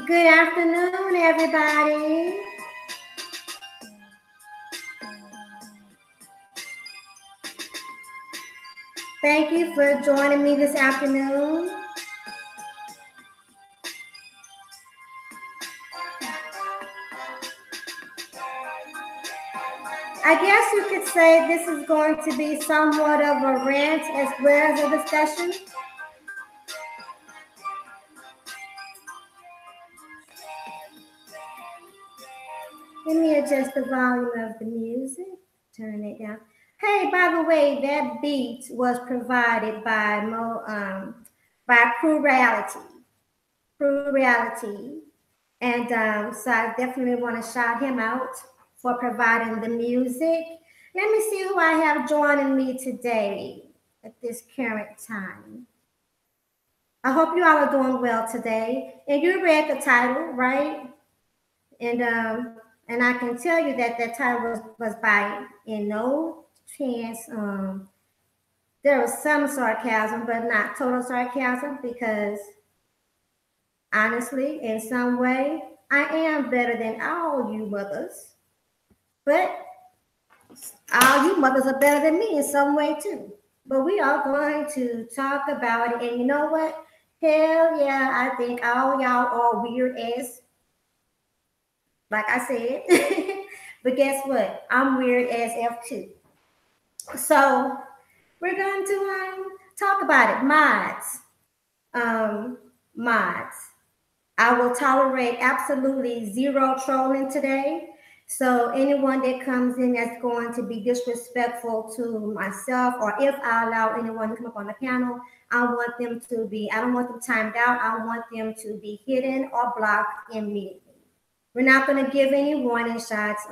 Good afternoon, everybody. Thank you for joining me this afternoon. I guess you could say this is going to be somewhat of a rant as well as a discussion. Let me adjust the volume of the music. Turn it down. Hey, by the way, that beat was provided by Crew Reality. Crew Reality. And so I definitely want to shout him out for providing the music. Let me see who I have joining me today at this current time. I hope you all are doing well today. And you read the title, right? And I can tell you that that title was by in no chance. There was some sarcasm, but not total sarcasm, because honestly, in some way, I am better than all you mothers. But all you mothers are better than me in some way too. But we are going to talk about it. And you know what? Hell yeah, I think all y'all are weird as, like I said. But guess what? I'm weird as F too. So we're going to talk about it. Mods. I will tolerate absolutely zero trolling today. So anyone that comes in that's going to be disrespectful to myself, or if I allow anyone to come up on the panel, I want them to be, I don't want them timed out. I want them to be hidden or blocked immediately. We're not going to give any warning shots.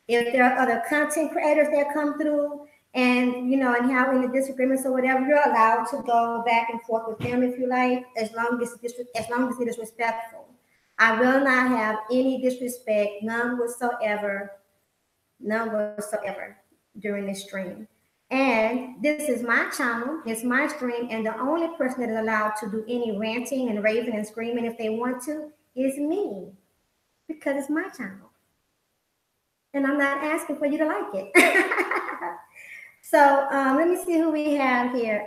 If there are other content creators that come through and, you know, and have any disagreements or whatever, you're allowed to go back and forth with them if you like, as long as it is respectful. I will not have any disrespect, none whatsoever during this stream. And this is my channel, it's my stream, and the only person that is allowed to do any ranting and raving and screaming if they want to is me, because it's my channel. And I'm not asking for you to like it. So let me see who we have here.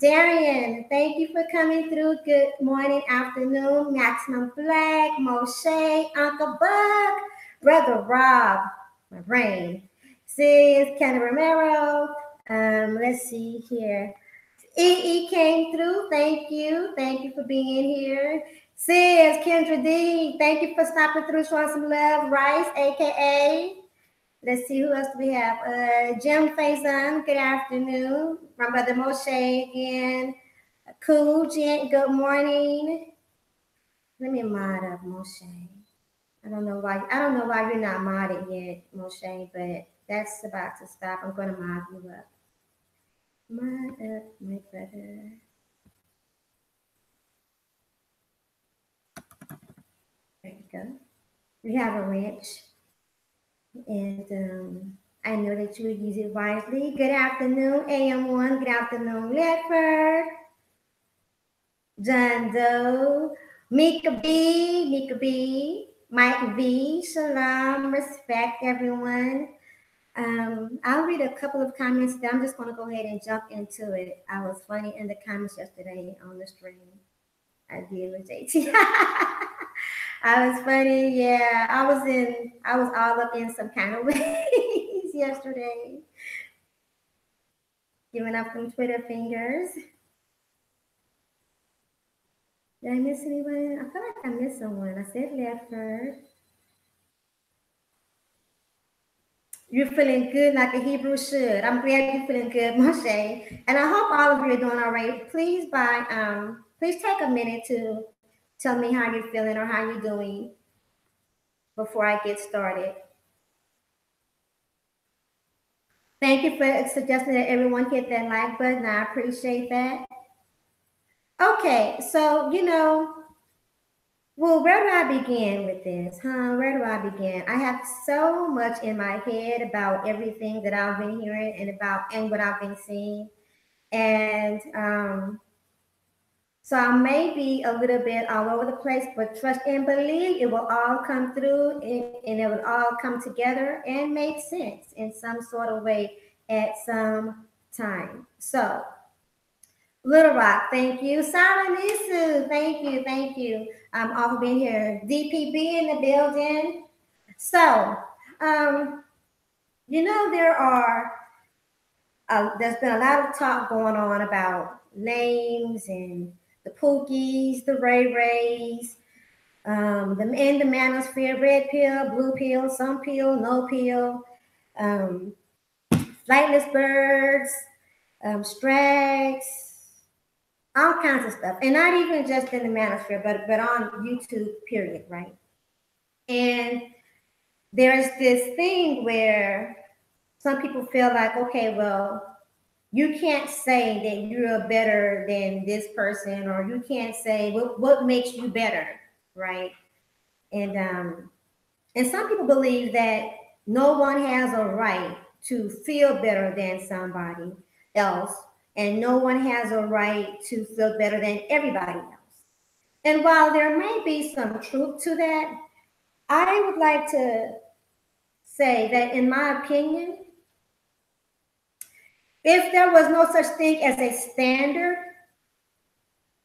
Darian, thank you for coming through. Good morning, afternoon. Maximum Black, Moshe, Uncle Buck, Brother Rob, my brain. Sis, Kenny Romero. Let's see here. EE came through. Thank you. Thank you for being here. Sis, Kendra D, thank you for stopping through, showing some love. Rice, aka Let's see who else we have. Jim Faison, good afternoon. My brother Moshe again. Cool Gent, good morning. Let me mod up Moshe. I don't know why you're not modded yet, Moshe, but that's about to stop. I'm gonna mod you up. Mod up my brother. There you go. We have a wrench. And I know that you would use it wisely. Good afternoon, AM1. Good afternoon, Ledford. John Doe. Mika B. Mike V. Shalom. Respect, everyone. I'll read a couple of comments. I'm just going to go ahead and jump into it. I was funny in the comments yesterday on the stream. I did with JT. I was funny, yeah. I was all up in some kind of ways yesterday. Giving up some Twitter fingers. Did I miss anyone? I feel like I missed someone. I said Lefford. You're feeling good like a Hebrew should. I'm glad you're feeling good, Moshe. And I hope all of you are doing all right. Please take a minute to tell me how you're feeling or how you're doing before I get started. Thank you for suggesting that everyone hit that like button. I appreciate that. Okay, so, well, where do I begin with this, huh? Where do I begin? I have so much in my head about everything that I've been hearing and what I've been seeing. And so I may be a little bit all over the place, but trust and believe it will all come through and it will all come together and make sense in some sort of way at some time. So, Little Rock, thank you. Sarah Nisu, thank you. I'm all being here. DPB in the building. So, there's been a lot of talk going on about names and the Pookies, the Ray Rays, the in the manosphere, red pill, blue pill, some pill, no pill, flightless birds, strags, all kinds of stuff. And not even just in the manosphere, but on YouTube, period, right? And there's this thing where some people feel like, okay, well, you can't say that you're better than this person, or you can't say what makes you better, right? And some people believe that no one has a right to feel better than somebody else, and no one has a right to feel better than everybody else. And while there may be some truth to that, I would like to say that, in my opinion, if there was no such thing as a standard,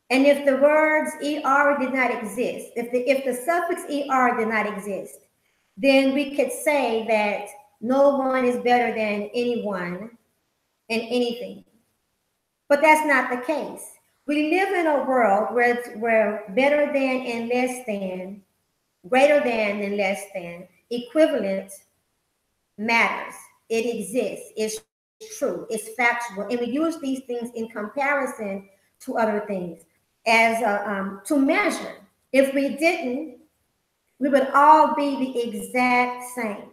and if the words ER did not exist, if the suffix ER did not exist, then we could say that no one is better than anyone in anything. But that's not the case. We live in a world where better than and less than, greater than and less than, equivalent matters. It exists. It's true. It's factual. And we use these things in comparison to other things as to measure. If we didn't, we would all be the exact same.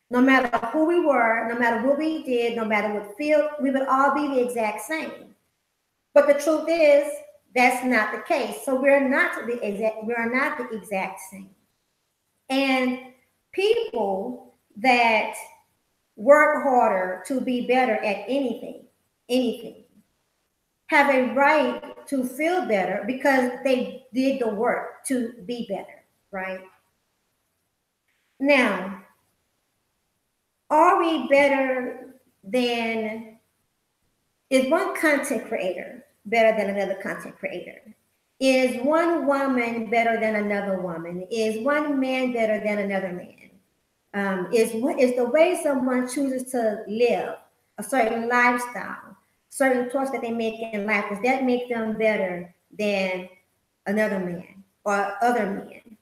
No matter who we were, no matter what we did, no matter what field, we would all be the exact same. But the truth is, that's not the case. So we're not the exact same. And people that work harder to be better at anything, have a right to feel better because they did the work to be better, right? Now, are we better than, is one content creator better than another content creator? Is one woman better than another woman? Is one man better than another man? Is the way someone chooses to live a certain lifestyle, certain choice that they make in life, does that make them better than another man or other men?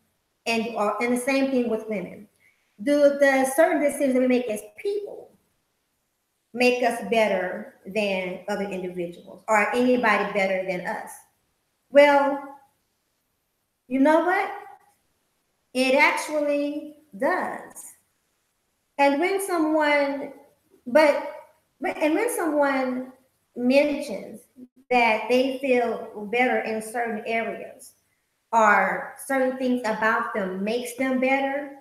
And the same thing with women. do the certain decisions that we make as people make us better than other individuals or anybody better than us? Well, you know what? It actually does. And when someone, and when someone mentions that they feel better in certain areas or certain things about them makes them better,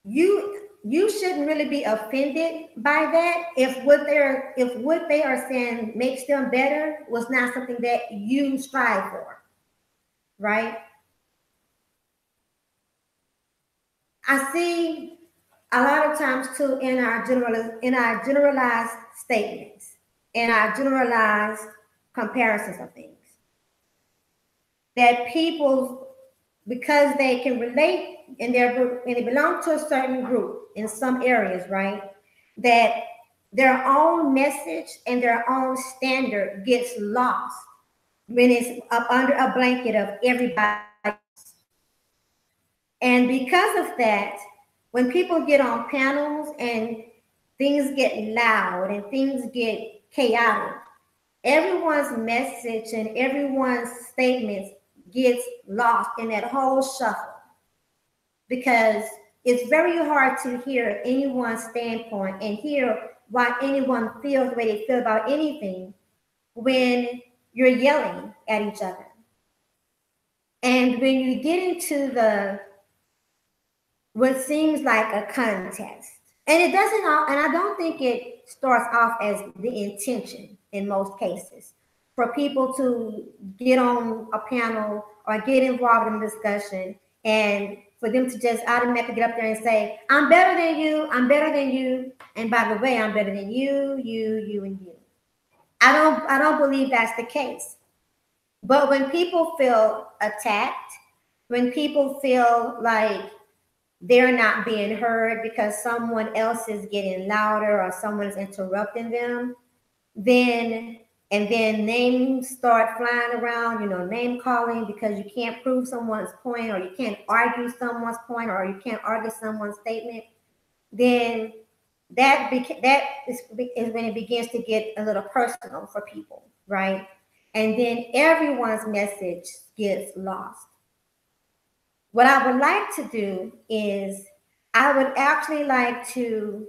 you shouldn't really be offended by that if what they are saying makes them better was not something that you strive for, right? I see a lot of times too in our generalized statements, in our generalized comparisons of things, that people, because they can relate and they belong to a certain group in some areas, right? That their own message and their own standard gets lost when it's up under a blanket of everybody else. And because of that, when people get on panels and things get loud and things get chaotic, everyone's message and everyone's statements gets lost in that whole shuffle, because it's very hard to hear anyone's standpoint and hear why anyone feels the way they feel about anything when you're yelling at each other. And when you get into what seems like a contest, and it doesn't, and I don't think it starts off as the intention in most cases for people to get on a panel or get involved in a discussion and for them to just automatically get up there and say, I'm better than you, I'm better than you, and by the way, I'm better than you, and you. I don't believe that's the case. But when people feel attacked, when people feel like they're not being heard because someone else is getting louder or someone is interrupting them, then names start flying around, name calling, because you can't prove someone's point or you can't argue someone's point or you can't argue someone's statement, then that is when it begins to get a little personal for people, right? And then everyone's message gets lost. What I would like to do is I would actually like to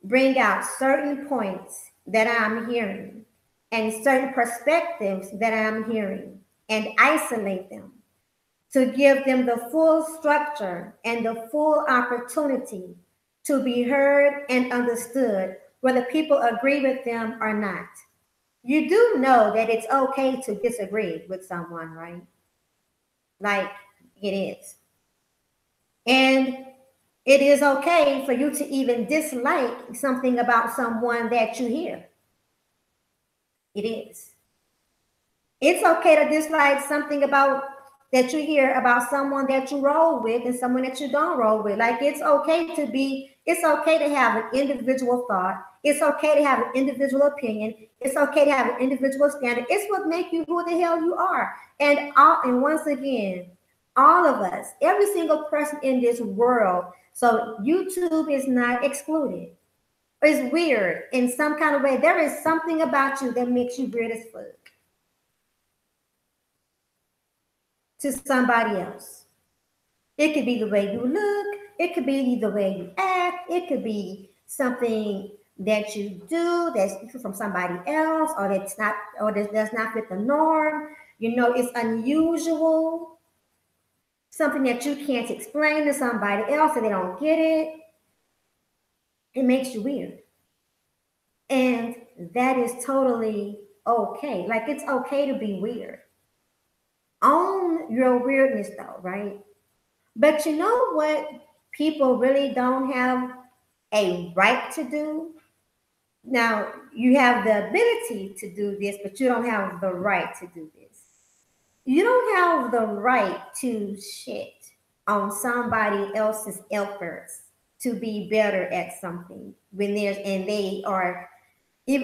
bring out certain points that I'm hearing and certain perspectives that I'm hearing and isolate them to give them the full structure and the full opportunity to be heard and understood, whether people agree with them or not. You do know that it's okay to disagree with someone, right? Like it is. And it is okay for you to even dislike something about someone that you hear. It is. It's okay to dislike something about that you hear about someone that you roll with and someone that you don't roll with. Like it's okay to have an individual thought. It's okay to have an individual opinion. It's okay to have an individual standard. It's what makes you who the hell you are. And once again, all of us, every single person in this world. So YouTube is not excluded. It's weird in some kind of way. There is something about you that makes you weird as fuck to somebody else. It could be the way you look. It could be the way you act. It could be something that you do that's from somebody else, or that's not, or that does not fit the norm. It's unusual. Something that you can't explain to somebody else and they don't get it. It makes you weird. And that is totally okay. Like it's okay to be weird. Own your weirdness though, right? But you know what people really don't have a right to do? Now, you have the ability to do this, but you don't have the right to do this. You don't have the right to shit on somebody else's efforts to be better at something when they are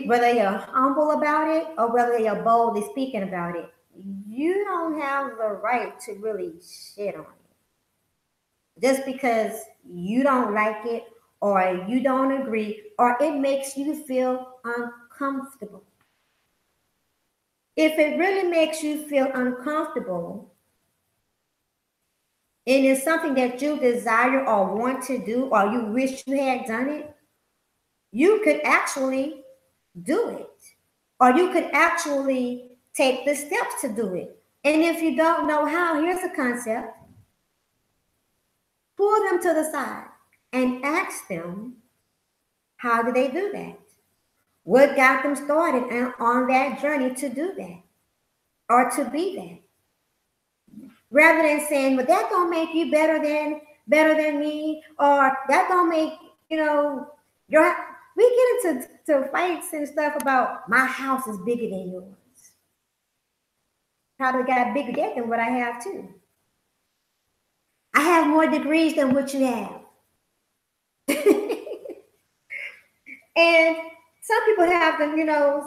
whether you're humble about it or whether you're boldly speaking about it, you don't have the right to really shit on it. Just because you don't like it or you don't agree or it makes you feel uncomfortable. If it really makes you feel uncomfortable and it's something that you desire or want to do or you wish you had done it, you could actually do it. Or you could actually take the steps to do it. And if you don't know how, here's a concept. Pull them to the side and ask them, how do they do that? What got them started on that journey to do that or to be that? Rather than saying, well, that don't make you better than me, or that don't make, we get into fights and stuff about my house is bigger than yours. Probably got bigger debt than what I have too. I have more degrees than what you have. And some people have them,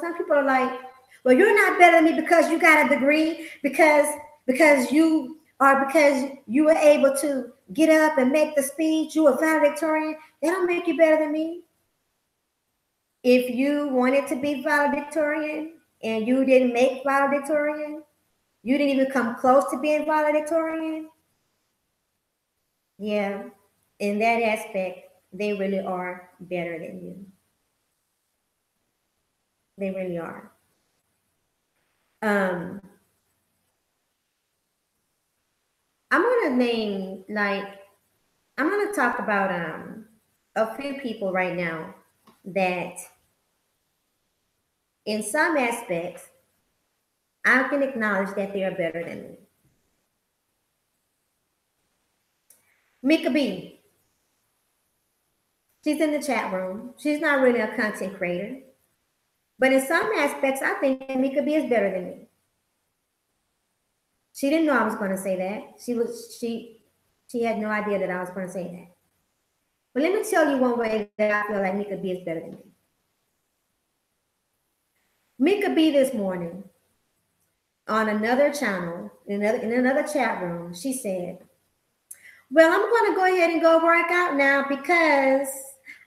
some people are like, well, you're not better than me because you got a degree, because you were able to get up and make the speech, you were valedictorian. That don't make you better than me. If you wanted to be valedictorian and you didn't make valedictorian, you didn't even come close to being valedictorian. Yeah, in that aspect, they really are better than you. They really are. I'm gonna talk about a few people right now that in some aspects I can acknowledge that they are better than me. Mika B. She's in the chat room. She's not really a content creator. But in some aspects, I think Mika B is better than me. She didn't know I was going to say that. She had no idea that I was going to say that. But let me tell you one way that I feel like Mika B is better than me. Mika B this morning on another channel, in another chat room, she said, well, I'm going to go ahead and go work out now because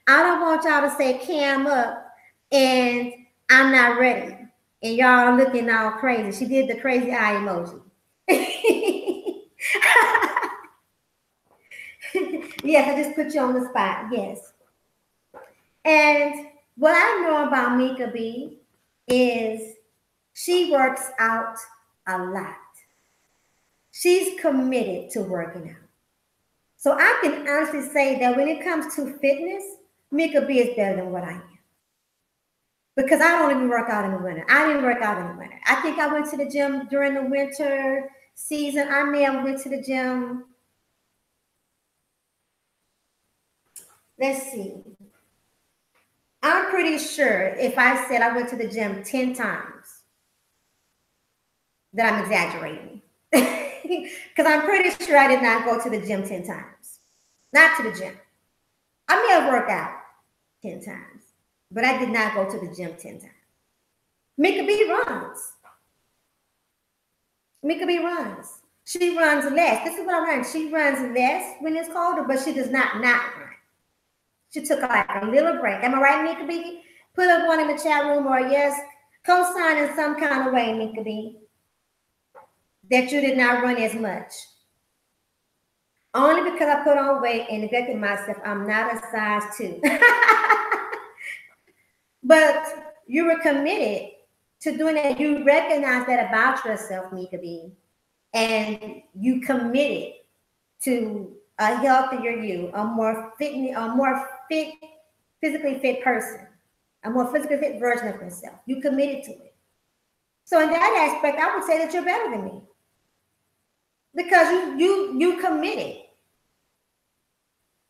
I don't want y'all to say cam up and I'm not ready. And y'all looking all crazy. She did the crazy eye emoji. Yes, I just put you on the spot. Yes. And what I know about Mika B is she works out a lot. She's committed to working out. So I can honestly say that when it comes to fitness, Mika B is better than what I am. Because I don't even work out in the winter. I didn't work out in the winter. I think I went to the gym during the winter season. I may have went to the gym. Let's see. I'm pretty sure if I said I went to the gym 10 times, that I'm exaggerating. Because I'm pretty sure I did not go to the gym 10 times. Not to the gym. I may have worked out 10 times, but I did not go to the gym 10 times. Mika B runs. Mika B runs. She runs less. This is what I learned. She runs less when it's colder, but she does not run. She took like a little break. Am I right, Mika B? Put up one in the chat room or yes, co-sign in some kind of way, Mika B, that you did not run as much. Only because I put on weight and neglected myself. I'm not a size 2. But you were committed to doing that. You recognize that about yourself, Mika B. And you committed to a healthier you, a more physically fit person, a more physically fit version of yourself. You committed to it. So in that aspect, I would say that you're better than me. Because you committed.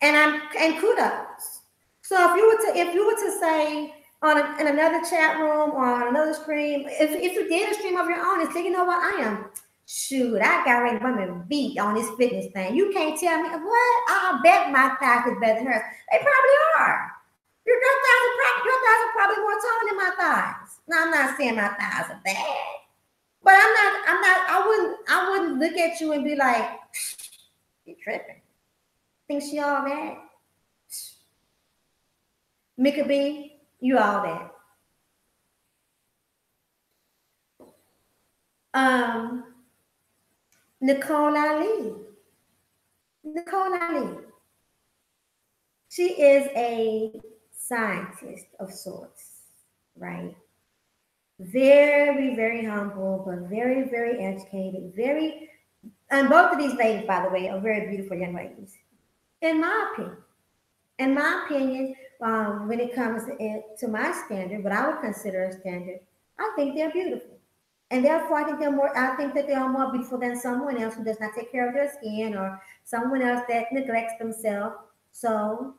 And kudos. So if you were to say in another chat room or on another stream, if you did a stream of your own and say, you know what, I got ready to women beat on this fitness thing. You can't tell me what? I'll bet my thighs is better than hers. They probably are. Your thighs are probably more toned than my thighs. Now I'm not saying my thighs are bad, but I wouldn't look at you and be like, you tripping. Think she all that? Mika B, you all that. Nicole Ali. Nicole Ali. She is a scientist of sorts, right? Very, very humble, but very, very educated. And both of these ladies, by the way, are very beautiful young ladies, in my opinion. In my opinion, when it comes to my standard, what I would consider a standard, I think they're beautiful. And therefore, I think that they are more beautiful than someone else who does not take care of their skin or someone else that neglects themselves. So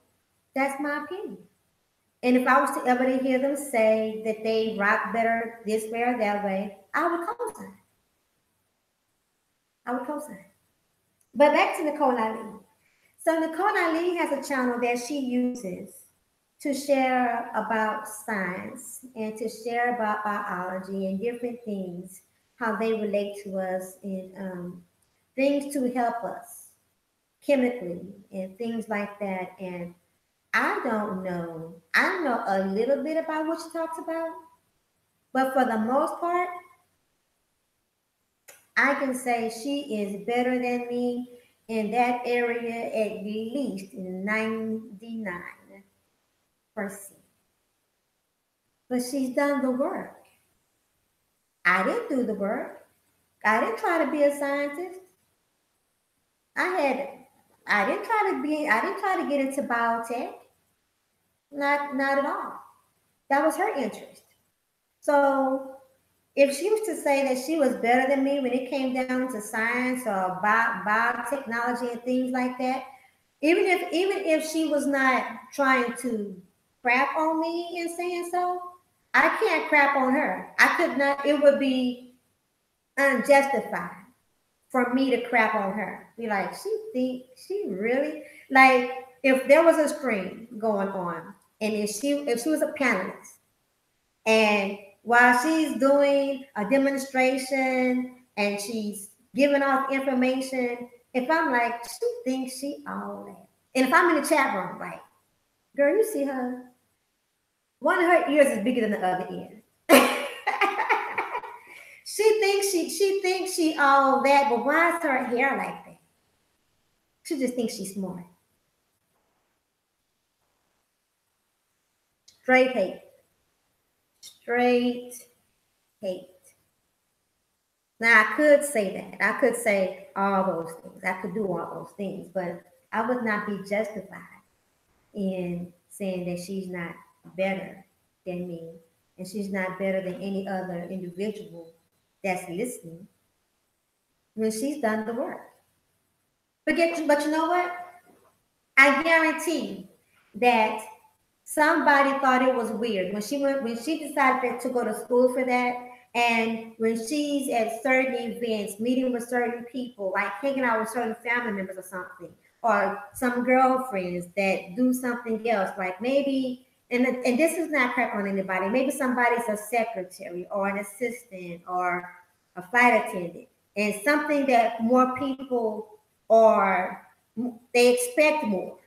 that's my opinion. And if I was to ever hear them say that they rock better this way or that way, I would co-sign. But back to Nicole Ali. So Nicole Ali has a channel that she uses to share about science and to share about biology and different things, how they relate to us, and things to help us chemically and things like that. And I know a little bit about what she talks about, but for the most part, I can say she is better than me in that area at least 99%. But she's done the work. I didn't do the work. I didn't try to be a scientist. I didn't try to get into biotech. Not at all. That was her interest. So if she was to say that she was better than me when it came down to science or biotechnology and things like that, even if she was not trying to crap on me in saying so, I can't crap on her. I could not. It would be unjustified for me to crap on her. Be like, she really, like, if there was a screen going on and if she was a panelist and while she's doing a demonstration and she's giving off information, if I'm like, she thinks she all that. And if I'm in the chat room, like, girl, you see her? One of her ears is bigger than the other ear. She thinks she all that, but why is her hair like that? She just thinks she's smart. Straight hate. Straight hate. Now I could say that. I could say all those things. I could do all those things, but I would not be justified in saying that she's not better than me and she's not better than any other individual that's listening when she's done the work. But you know what? I guarantee that somebody thought it was weird when she decided to go to school for that. And when she's at certain events, meeting with certain people, like hanging out with certain family members or something, or some girlfriends that do something else, like maybe, and this is not crap on anybody, maybe somebody's a secretary or an assistant or a flight attendant, and something that more people they expect more,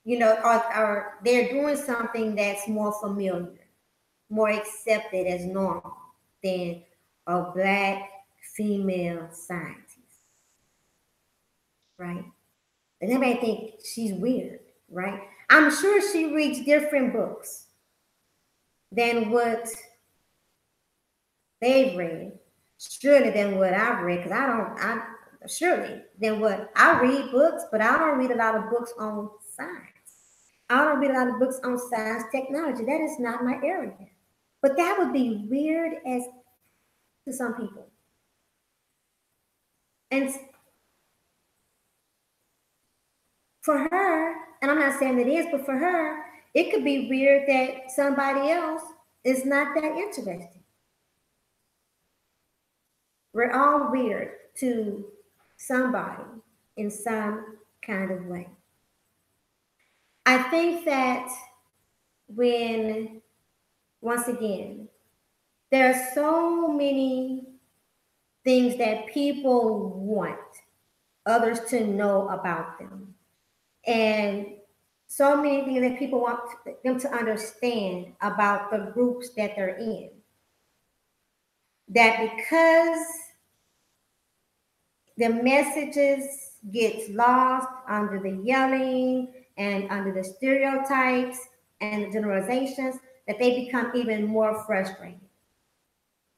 or they're doing something that's more familiar, more accepted as normal than a Black female scientist, right? And everybody think she's weird, right? I'm sure she reads different books than what they've read, surely than what I've read, because surely than what I read books, but I don't read a lot of books on science. I don't read a lot of books on science technology. That is not my area. But that would be weird as to some people. And for her, and I'm not saying it is, but for her, it could be weird that somebody else is not that interesting. We're all weird to somebody in some kind of way. I think that when, once again, there are so many things that people want others to know about them. And so many things that people want them to understand about the groups that they're in. That because the messages gets lost under the yelling and under the stereotypes and the generalizations, that they become even more frustrated.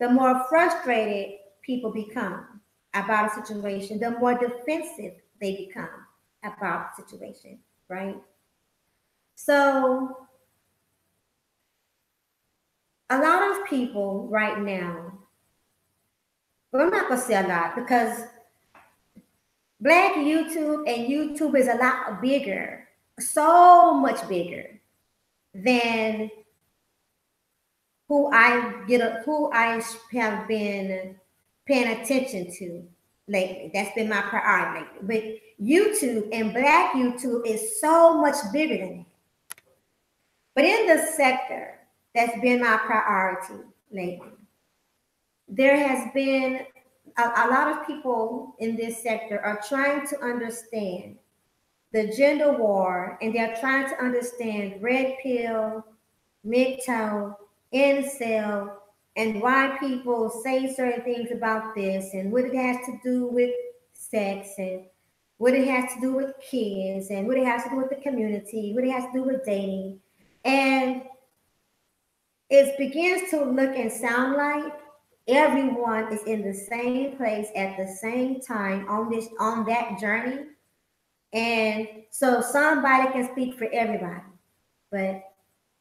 The more frustrated people become about a situation, the more defensive they become about the situation, right? So a lot of people right now, but I'm not gonna say a lot because Black YouTube and YouTube is a lot bigger, so much bigger than who I have been paying attention to lately. That's been my priority lately. But YouTube and Black YouTube is so much bigger than that. But in the sector that's been my priority lately, there has been a lot of people in this sector are trying to understand the gender war, and they're trying to understand red pill, MGTOW, incel, and why people say certain things about this, and what it has to do with sex, and what it has to do with kids, and what it has to do with the community, what it has to do with dating. And it begins to look and sound like everyone is in the same place at the same time on that journey. And so somebody can speak for everybody, but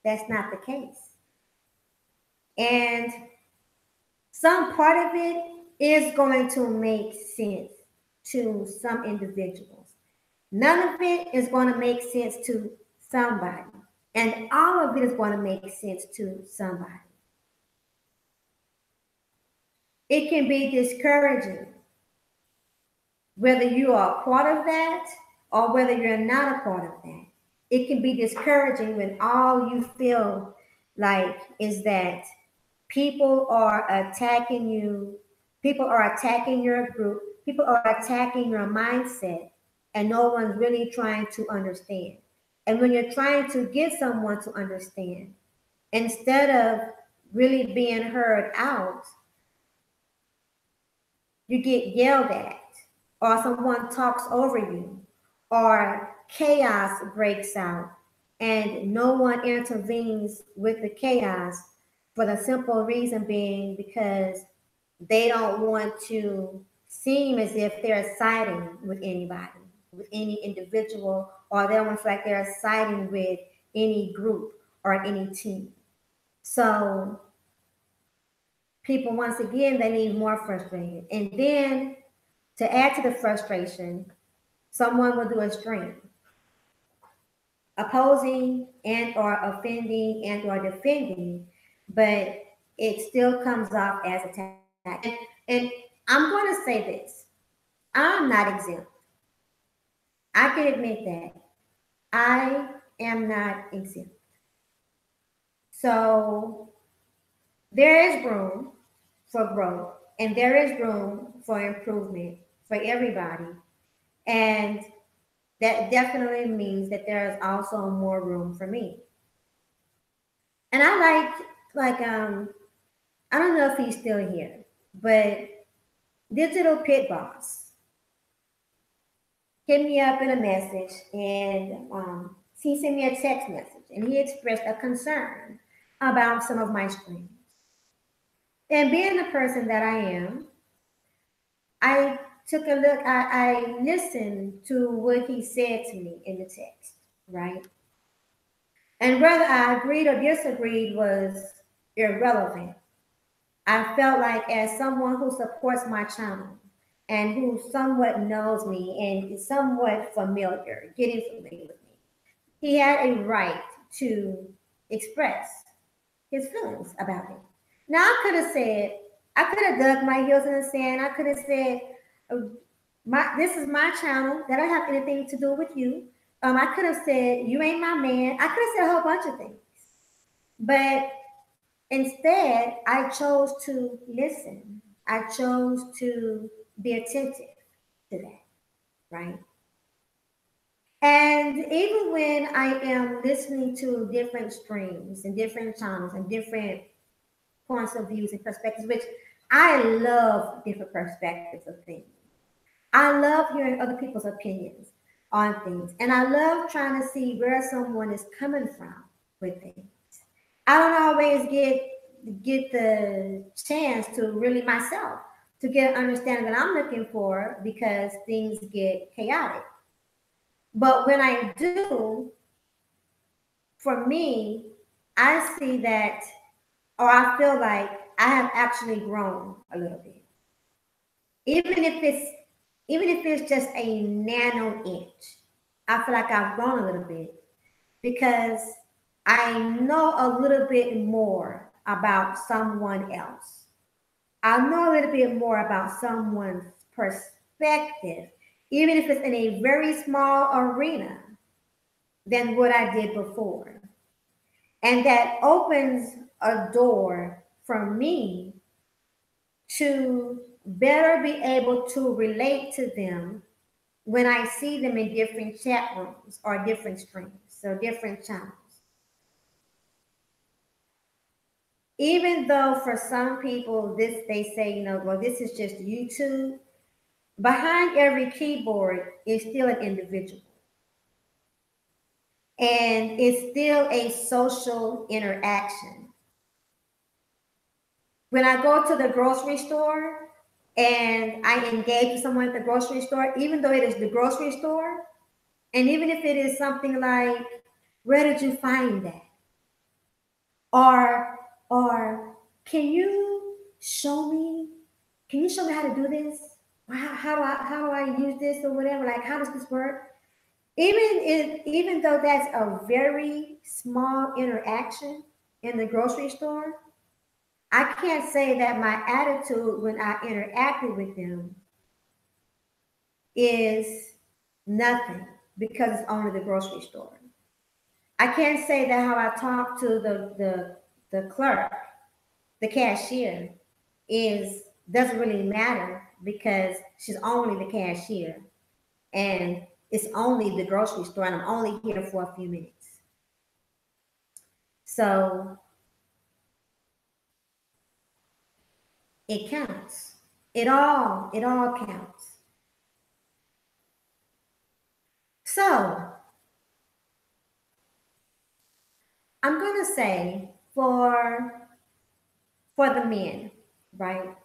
that's not the case. And some part of it is going to make sense to some individuals. None of it is going to make sense to somebody. And all of it is going to make sense to somebody. It can be discouraging, whether you are a part of that or whether you're not a part of that. It can be discouraging when all you feel like is that people are attacking you, people are attacking your group, people are attacking your mindset, and no one's really trying to understand. And when you're trying to get someone to understand, instead of really being heard out, you get yelled at, or someone talks over you, or chaos breaks out, and no one intervenes with the chaos for the simple reason being because they don't want to seem as if they're siding with anybody, with any individual, or they don't want to feel like they're siding with any group or any team. So people, once again, they need more frustrated. And then to add to the frustration, someone will do a stream opposing and or offending and or defending, but it still comes off as attack. And I'm going to say this, I'm not exempt. I can admit that. I am not exempt. So there is room for growth and there is room for improvement for everybody. And that definitely means that there is also more room for me. And I I don't know if he's still here, but Digital Pit Boss hit me up in a message, and he sent me a text message, and he expressed a concern about some of my streams. And being the person that I am, I took a look, I listened to what he said to me in the text, right? And whether I agreed or disagreed was irrelevant. I felt like as someone who supports my channel and who somewhat knows me and is somewhat familiar, getting familiar with me, he had a right to express his feelings about it. Now I could have dug my heels in the sand. I could have said, this is my channel. That don't have anything to do with you. I could have said, you ain't my man. I could have said a whole bunch of things. But instead, I chose to listen. I chose to be attentive to that, right? And even when I am listening to different streams and different channels and different points of views and perspectives, which I love different perspectives of things. I love hearing other people's opinions on things. And I love trying to see where someone is coming from with things. I don't always get the chance to really myself to get an understanding that I'm looking for because things get chaotic. But when I do, for me, I see that, or I feel like I have actually grown a little bit. Even if it's just a nano inch, I feel like I've grown a little bit because I know a little bit more about someone else. I know a little bit more about someone's perspective, even if it's in a very small arena than what I did before. And that opens a door for me to better be able to relate to them when I see them in different chat rooms or different streams, so different channels. Even though for some people, they say, well, this is just YouTube, behind every keyboard is still an individual. And it's still a social interaction. When I go to the grocery store and I engage with someone at the grocery store, even though it is the grocery store, and even if it is something like, where did you find that? Or can you show me how to do this? How do I use this or whatever? Like, how does this work? Even though that's a very small interaction in the grocery store, I can't say that my attitude when I interacted with them is nothing because it's only the grocery store. I can't say that how I talk to the clerk, the cashier, doesn't really matter because she's only the cashier and it's only the grocery store and I'm only here for a few minutes. So it counts. It all counts. So I'm gonna say for the men, right?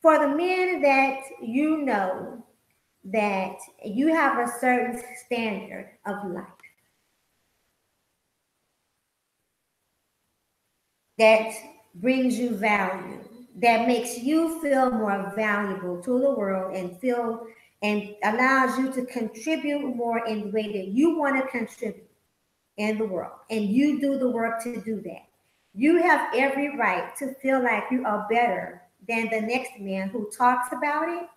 For the men that you know that you have a certain standard of life that brings you value, that makes you feel more valuable to the world and allows you to contribute more in the way that you want to contribute in the world. And you do the work to do that. You have every right to feel like you are better than the next man who talks about it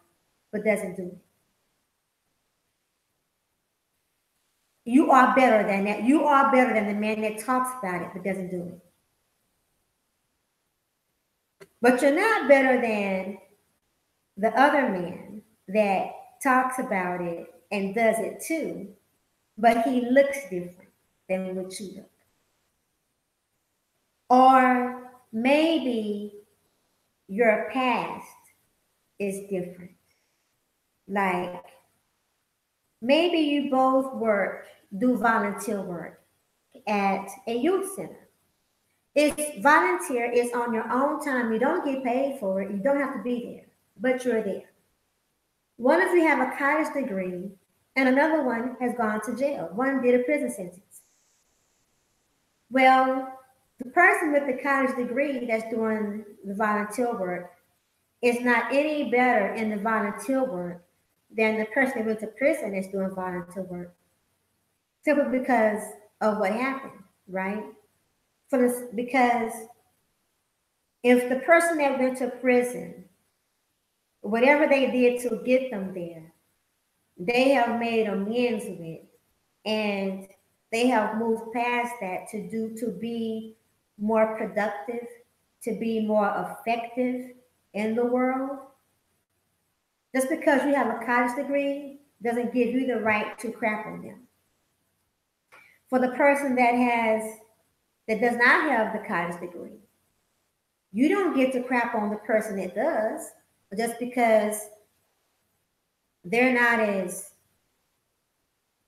but doesn't do it. You are better than that. You are better than the man that talks about it but doesn't do it. But you're not better than the other man that talks about it and does it too, but he looks different than what you look. Or maybe your past is different. Like maybe you both do volunteer work at a youth center. It's volunteer, it's on your own time. You don't get paid for it. You don't have to be there, but you're there. One of you have a college degree and another one has gone to jail. One did a prison sentence. Well, the person with the college degree that's doing the volunteer work is not any better in the volunteer work than the person that went to prison that's doing volunteer work. Simply because of what happened, right? Because if the person that went to prison, whatever they did to get them there, they have made amends with, and they have moved past that to be more productive, to be more effective in the world. Just because you have a college degree doesn't give you the right to crap on them. For the person that does not have the college degree, you don't get to crap on the person that does just because they're not as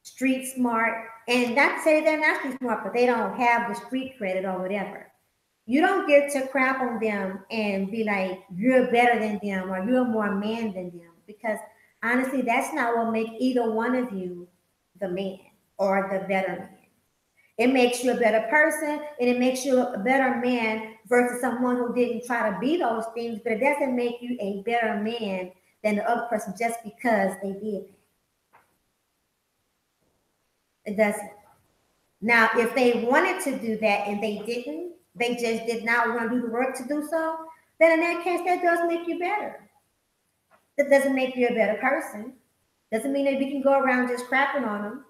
street smart. And not to say they're not street smart, but they don't have the street credit or whatever. You don't get to crap on them and be like, you're better than them or you're more man than them. Because honestly, that's not what makes either one of you the man or the better man. It makes you a better person and it makes you a better man versus someone who didn't try to be those things, but it doesn't make you a better man than the other person just because they did that. It doesn't. Now, if they wanted to do that and they didn't, they just did not want to do the work to do so, then in that case, that does make you better. That doesn't make you a better person. Doesn't mean that we can go around just crapping on them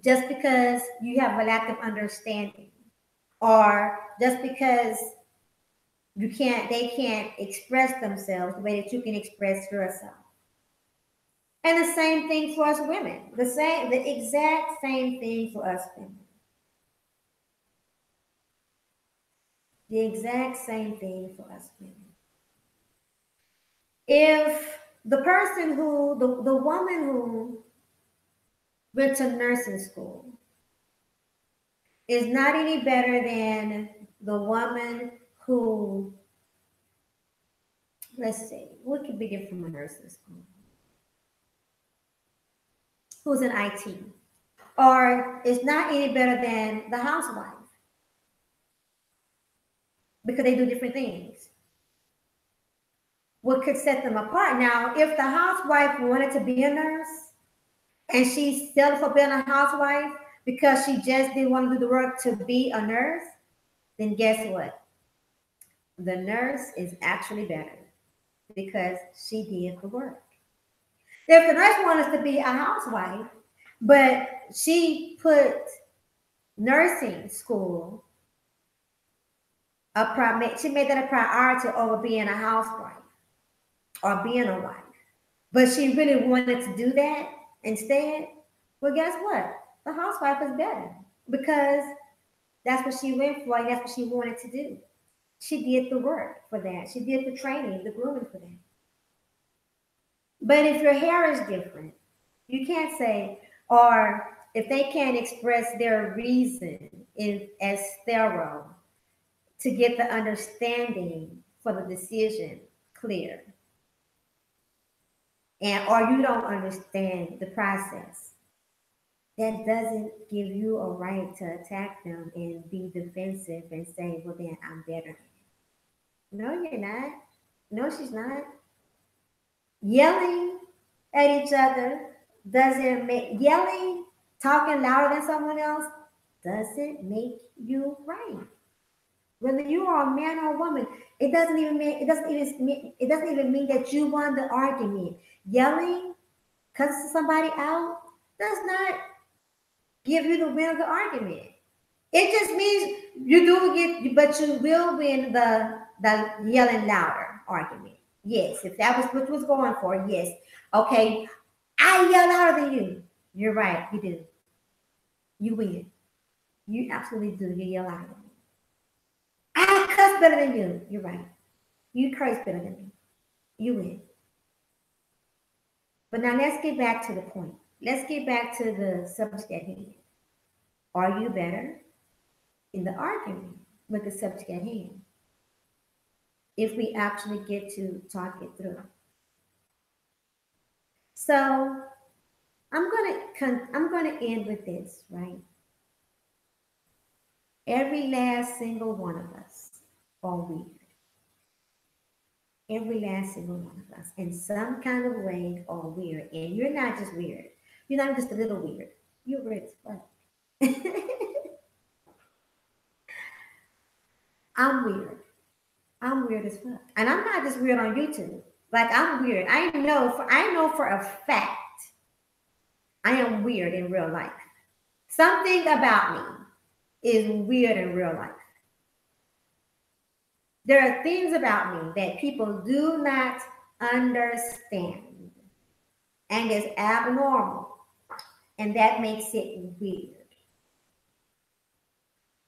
just because you have a lack of understanding or just because they can't express themselves the way that you can express yourself. And the same thing for us women. The exact same thing for us women. The exact same thing for us women. If the person the woman who went to nursing school is not any better than the woman who, let's see, what could be different from a nursing school? Who's in IT, or is not any better than the housewife because they do different things. What could set them apart? Now, if the housewife wanted to be a nurse and she settled for being a housewife because she just didn't want to do the work to be a nurse, then guess what? The nurse is actually better because she did the work. If the nurse wanted to be a housewife, but she put nursing school she made that a priority over being a housewife or being a wife, but she really wanted to do that instead, well, guess what? The housewife is better because that's what she went for and that's what she wanted to do. She did the work for that. She did the training, the grooming for that. But if your hair is different, you can't say, or if they can't express their reason as thorough to get the understanding for the decision clear, or you don't understand the process, that doesn't give you a right to attack them and be defensive and say, well, then I'm better. No, you're not. No, she's not. Yelling at each other doesn't make, yelling, talking louder than someone else doesn't make you right. Whether you are a man or a woman, it doesn't even mean that you won the argument. Yelling, cussing somebody out, does not give you the win of the argument. It just means you do get, but you will win the yelling louder argument. Yes, if that was what you was going for, yes. Okay, I yell louder than you. You're right, you do. You win. You absolutely do. You yell louder than me. I cuss better than you. You're right. You curse better than me. You win. But now let's get back to the point. Let's get back to the subject at hand. Are you better in the argument with the subject at hand? If we actually get to talk it through. So I'm gonna end with this, right? Every last single one of us are weird. Every last single one of us, in some kind of way, are weird. And you're not just weird. You're not just a little weird. You're weird as fuck. I'm weird. I'm weird as fuck. And I'm not just weird on YouTube. Like, I'm weird. I know for a fact I am weird in real life. Something about me is weird in real life. There are things about me that people do not understand, and it's abnormal, and that makes it weird.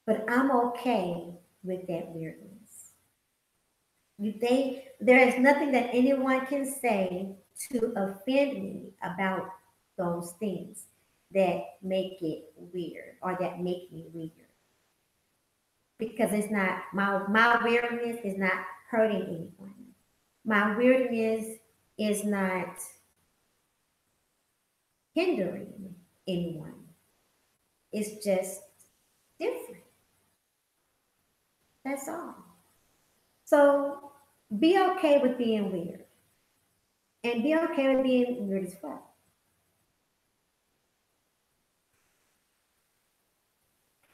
But I'm okay with that weirdness. There is nothing that anyone can say to offend me about those things that make it weird or that make me weird. Because it's not, my weirdness is not hurting anyone. My weirdness is not hindering anyone. It's just different. That's all. So be okay with being weird. And be okay with being weird as well.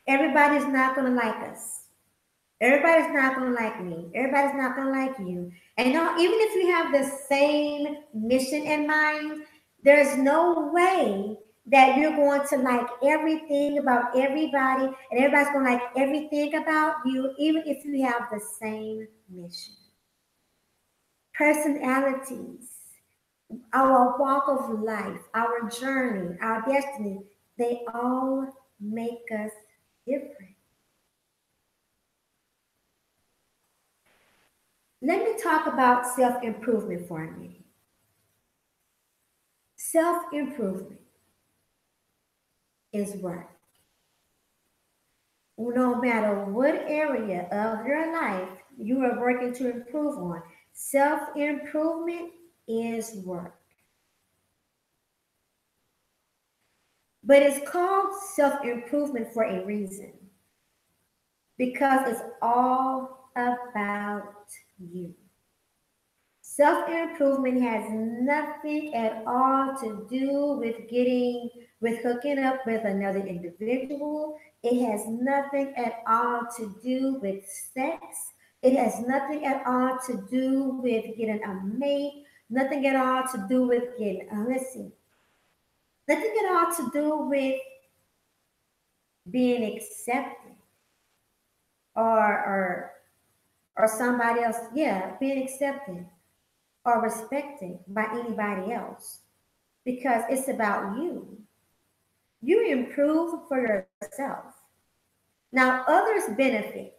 Everybody's not going to like us. Everybody's not going to like me. Everybody's not going to like you. And even if you have the same mission in mind, there's no way that you're going to like everything about everybody and everybody's going to like everything about you, even if you have the same mission. Personalities, our walk of life, our journey, our destiny, they all make us different. Let me talk about self-improvement for a minute. Self-improvement is work. No matter what area of your life you are working to improve on, self-improvement is work. But it's called self-improvement for a reason. Because it's all about you. Self-improvement has nothing at all to do with hooking up with another individual. It has nothing at all to do with sex. It has nothing at all to do with getting a mate. Nothing at all to do with getting, nothing at all to do with being accepted or somebody else, being accepted or respected by anybody else, because it's about you. You improve for yourself. Now, others benefit.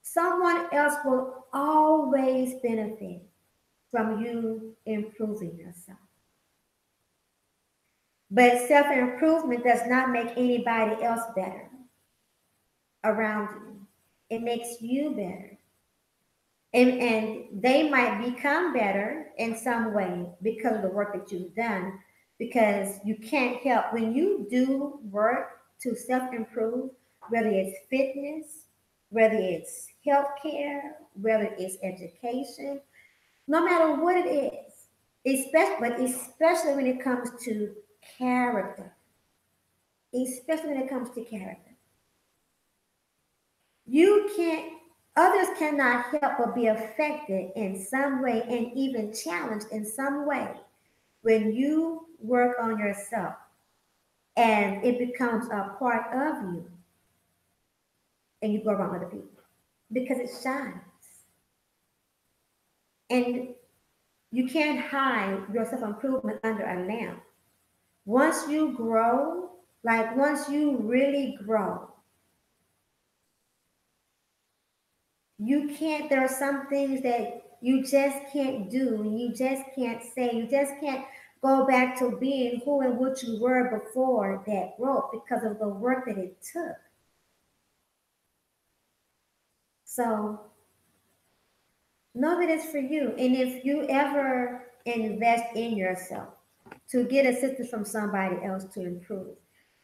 Someone else will always benefit from you improving yourself. But self-improvement does not make anybody else better around you. It makes you better. And they might become better in some way because of the work that you've done, because you can't help when you do work to self-improve, whether it's fitness, whether it's healthcare, whether it's education, no matter what it is, especially when it comes to character, others cannot help but be affected in some way and even challenged in some way when you work on yourself and it becomes a part of you and you go around other people, because it shines. And you can't hide your self-improvement under a lamp. Once you grow, once you really grow, there are some things that you just can't do, you just can't say, you just can't go back to being who and what you were before that growth because of the work that it took. So know that it's for you. And if you ever invest in yourself to get assistance from somebody else to improve,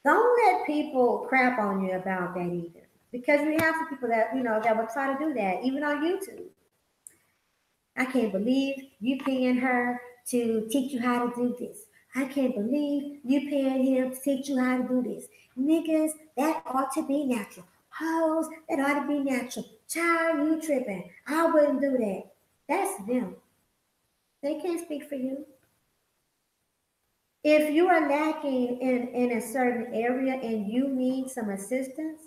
don't let people crap on you about that either. Because we have some people that, that will try to do that, even on YouTube. I can't believe you paying her to teach you how to do this. I can't believe you paying him to teach you how to do this. Niggas, that ought to be natural. Hoes, that ought to be natural. Child, you tripping. I wouldn't do that. That's them. They can't speak for you. If you are lacking in a certain area and you need some assistance,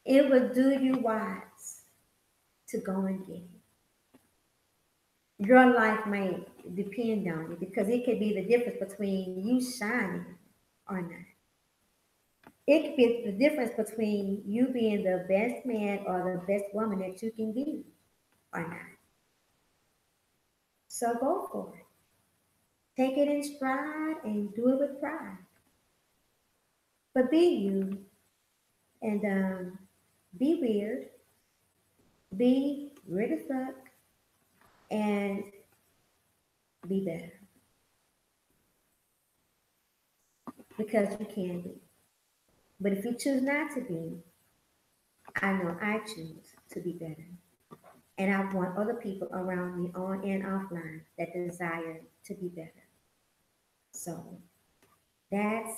it would do you wise to go and get it. Your life may depend on it because it could be the difference between you shining or not. It could be the difference between you being the best man or the best woman that you can be or not. So go for it. Take it in stride and do it with pride. But be you and be weird, be weird as fuck, and be better. Because you can be. But if you choose not to be, I know I choose to be better. And I want other people around me on and offline that desire to be better. So that's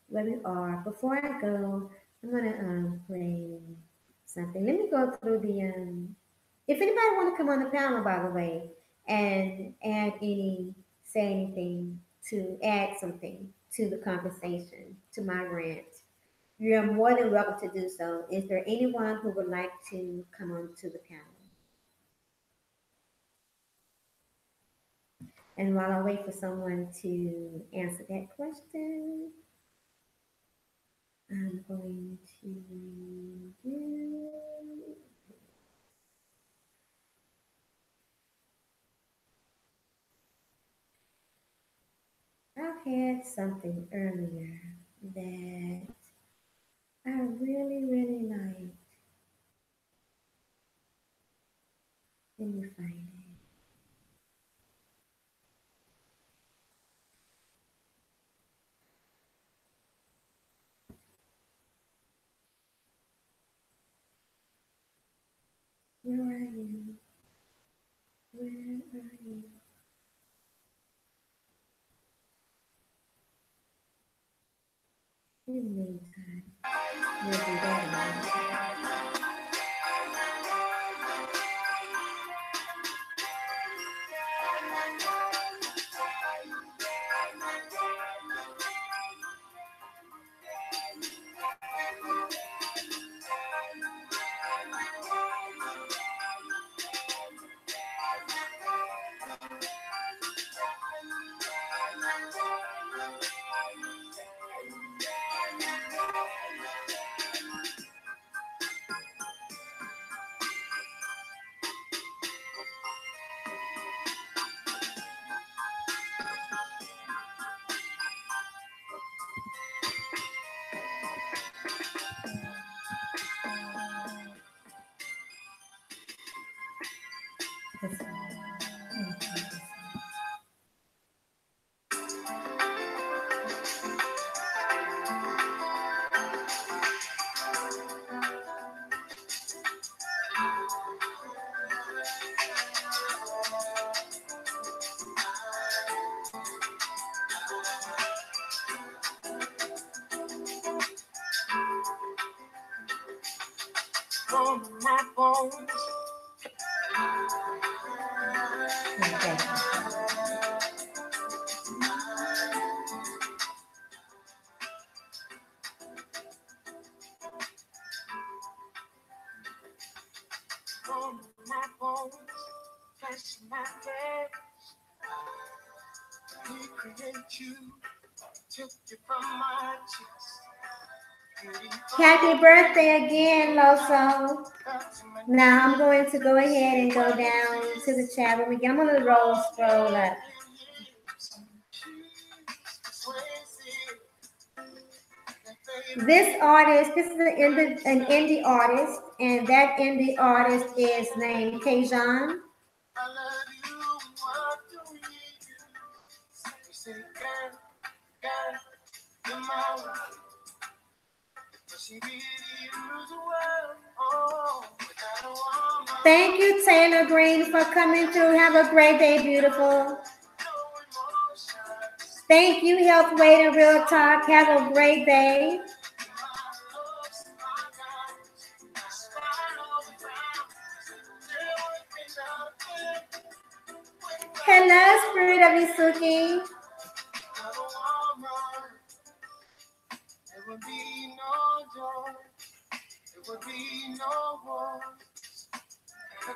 where we are. Before I go, I'm gonna play something. Let me go through the if anybody want to come on the panel, by the way, and say anything to add something to the conversation, to my rant, you're more than welcome to do so. Is there anyone who would like to come on to the panel? And while I wait for someone to answer that question, I'm going to do. I had something earlier that I really, really liked. Let me find it. Where are you? Where are you? In the meantime, we'll do that. On my bones. Okay. On my bones, flesh my flesh. Recreate you, took you from my chest. Happy birthday again, Loso. Now I'm going to go ahead and go down to the chat room again. I'm going to scroll up. This artist, this is an indie artist, and that indie artist is named Kajan. Thank you, Taylor Green, for coming through. Have a great day, beautiful. Thank you, Health Weight and Real Talk. Have a great day. Hello, Spirit of Isu. Suki.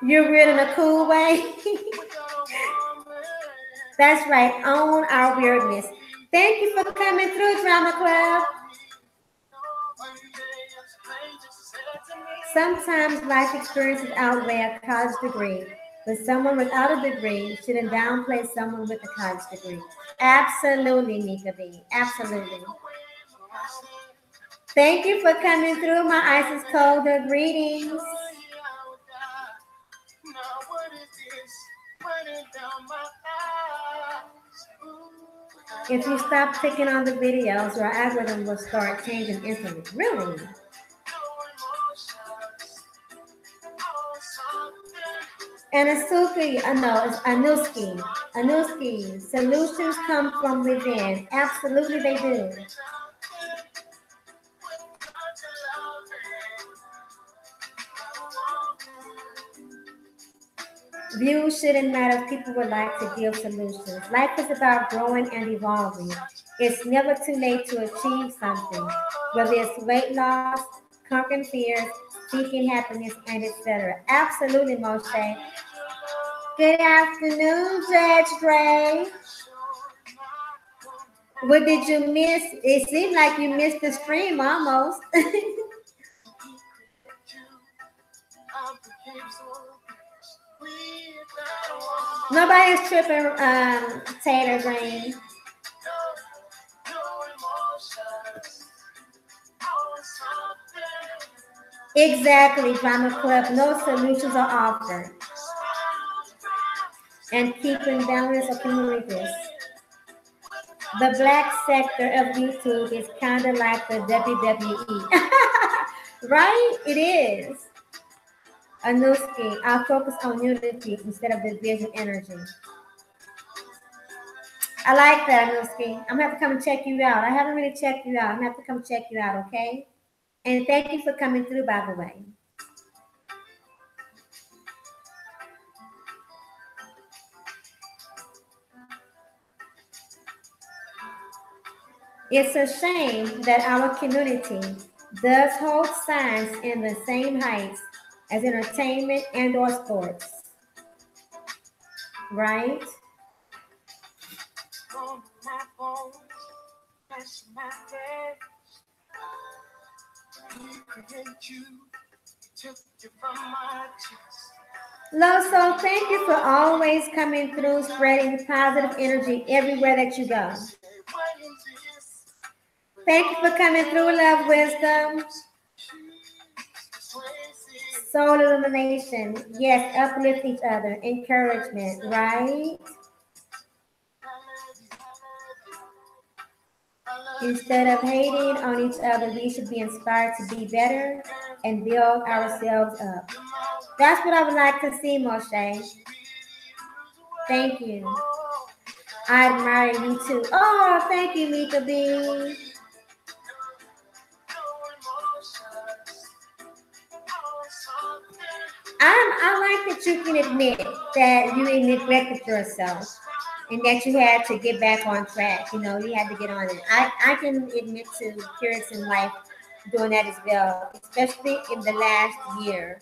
You're weird in a cool way. That's right. Own our weirdness. Thank you for coming through, Drama Club. Sometimes life experiences outweigh a college degree, but someone without a degree shouldn't downplay someone with a college degree. Absolutely, Nika B. Absolutely. Thank you for coming through, my Isis Colder. Greetings. If you stop clicking on the videos, your algorithm will start changing instantly. Really? And Asuki, no, it's Anuski. Anuski, solutions come from within. Absolutely, they do. Views shouldn't matter if people would like to give solutions. Life is about growing and evolving. It's never too late to achieve something, whether it's weight loss, conquering fears, seeking happiness, and etc. Absolutely, Moshe. Good afternoon, Judge Gray. What did you miss? It seemed like you missed the stream almost. Nobody's tripping, Taylor Green. Exactly, Drama Club. No solutions are offered. And keeping balance of communities. The black sector of YouTube is kind of like the WWE. Right? It is. Anuski, I'll focus on unity instead of division energy. I like that, Anuski. I'm going to have to come and check you out. I haven't really checked you out. I'm going to have to come check you out, okay? And thank you for coming through, by the way. It's a shame that our community does hold signs in the same heights as entertainment and or sports. Right? Loso, thank you for always coming through, spreading positive energy everywhere that you go. Thank you for coming through, Love Wisdom. Soul illumination. Yes, uplift each other. Encouragement, right? Instead of hating on each other, we should be inspired to be better and build ourselves up. That's what I would like to see, Moshe. Thank you. I admire you too. Oh, thank you, Mika B. I like that you can admit that you neglected yourself and that you had to get back on track. You know, you had to get on it. I can admit to Puritan life doing that as well, especially in the last year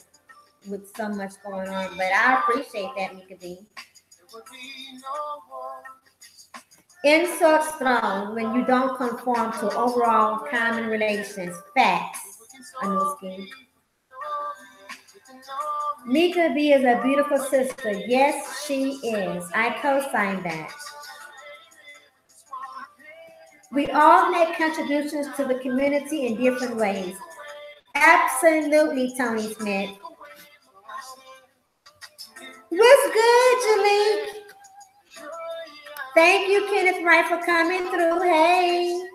with so much going on. But I appreciate that, Mika B. Insults thrown when you don't conform to overall common relations. Facts, Anuski. Mika B is a beautiful sister. Yes, she is. I co-sign that. We all make contributions to the community in different ways. Absolutely, Tony Smith. What's good, Jalik? Thank you, Kenneth Wright, for coming through. Hey.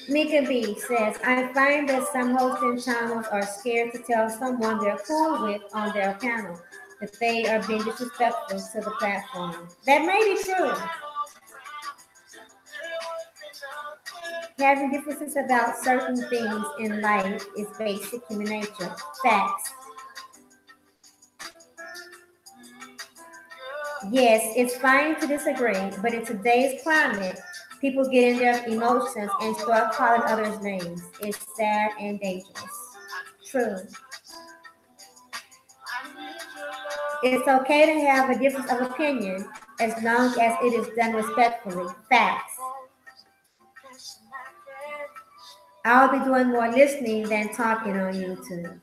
Mika B says, I find that some hosting channels are scared to tell someone they're cool with on their panel that they are being disrespectful to the platform. That may be true. Having differences about certain things in life is basic human nature. Facts. Yes, it's fine to disagree, but in today's climate, people get in their emotions and start calling others names. It's sad and dangerous. True. It's okay to have a difference of opinion as long as it is done respectfully. Facts. I'll be doing more listening than talking on YouTube.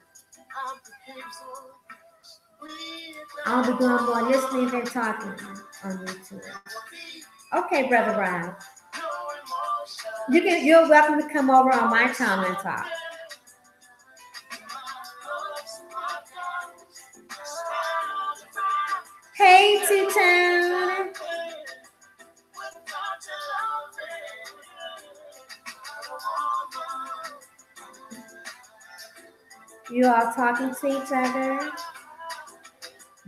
I'll be doing more listening than talking on YouTube. Okay, Brother Rob. You're welcome to come over on my channel and talk. Hey, Two-Town. You all talking to each other?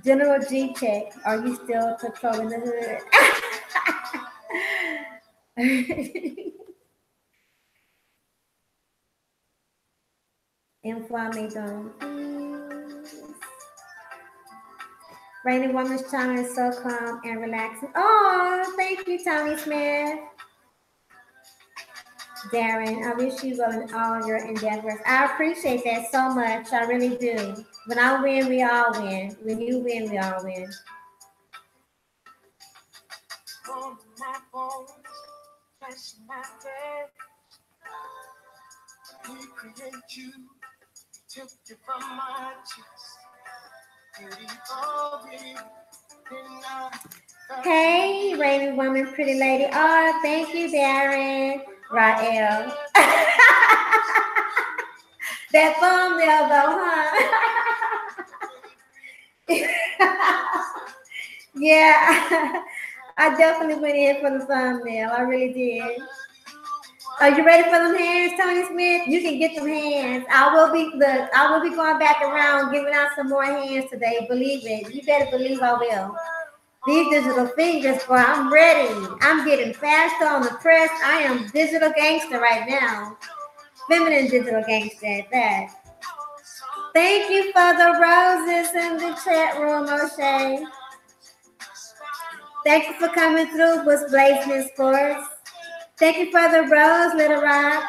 General G check. Are you still controlling the hood? Inflammation. Rainy Woman's channel is so calm and relaxing. Oh, thank you, Tommy Smith. Darren, I wish you well in all your endeavors. I appreciate that so much. I really do. When I win, we all win. When you win, we all win. Hey, Rainy Woman, pretty lady. Oh, thank you, Darren. Rael. That thumbnail, though, huh? Yeah, I definitely went in for the thumbnail. I really did. Are you ready for them hands, Tony Smith? You can get them hands. I will be going back around giving out some more hands today. Believe it. You better believe I will. These digital fingers, boy, I'm ready. I'm getting faster on the press. I am digital gangster right now. Feminine digital gangster at that. Thank you for the roses in the chat room, O'Shea. Thank you for coming through with Blazing Sports. Thank you for the rose, Little Rock.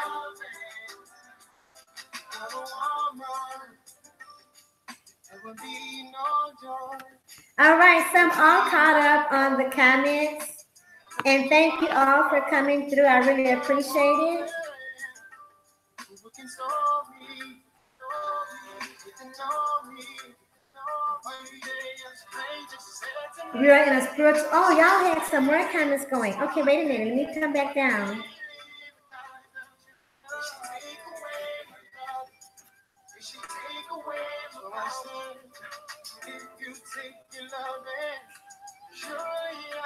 All right, so I'm all caught up on the comments. And thank you all for coming through. I really appreciate it. We are in a spiritual. Oh, y'all had some more comments going. Okay, wait a minute. Let me come back down.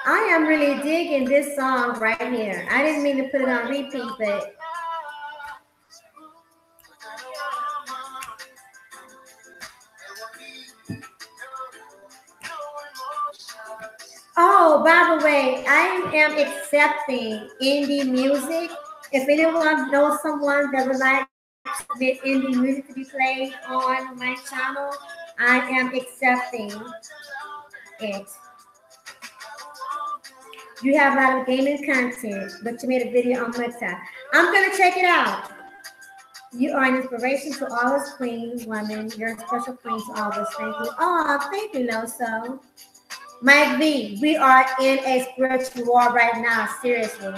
I am really digging this song right here. I didn't mean to put it on repeat, but oh, by the way, I am accepting indie music. If anyone knows someone that would like to submit indie music to be played on my channel, I am accepting it. You have a lot of gaming content, but you made a video on Niqqaz. I'm going to check it out. You are an inspiration to all us queens, women. You're a special queen to all of us. Thank you. Oh, thank you, Loso. Mike V, we are in a spiritual war right now, seriously.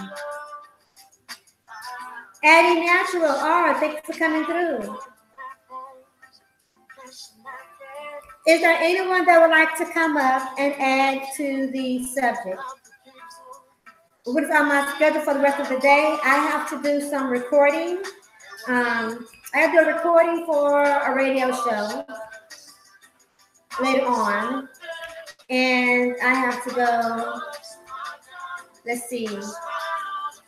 Addie Natural, oh, thanks for coming through. Is there anyone that would like to come up and add to the subject? What is on my schedule for the rest of the day? I have to do some recording. I have to do a recording for a radio show later on. And I have to go, let's see,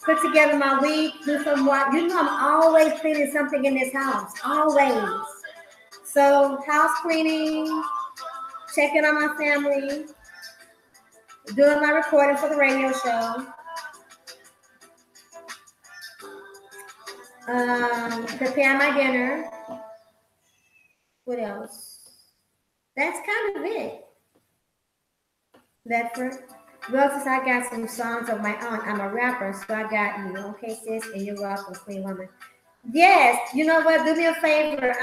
put together my week, do some work. You know I'm always cleaning something in this house, always. So house cleaning, checking on my family, doing my recording for the radio show. Prepare my dinner. What else? That's kind of it. Ledford. Well, since I got some songs of my own, I'm a rapper, so I got you. Okay, sis, and you're welcome, Queen Woman. Yes, you know what? Do me a favor.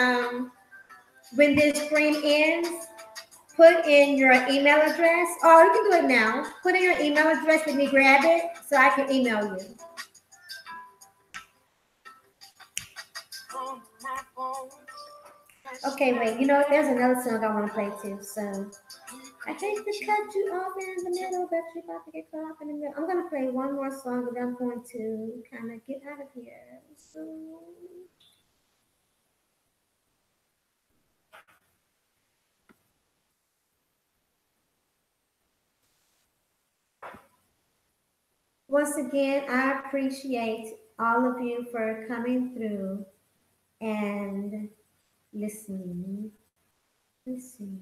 When this stream ends, put in your email address, or you can do it now. Put in your email address. Let me grab it so I can email you. Okay, wait. You know, there's another song I want to play too. So I hate to cut you off in the middle, but you're about to get caught up in the middle. I'm gonna play one more song, but I'm going to kind of get out of here. So once again, I appreciate all of you for coming through and listening. Let's see.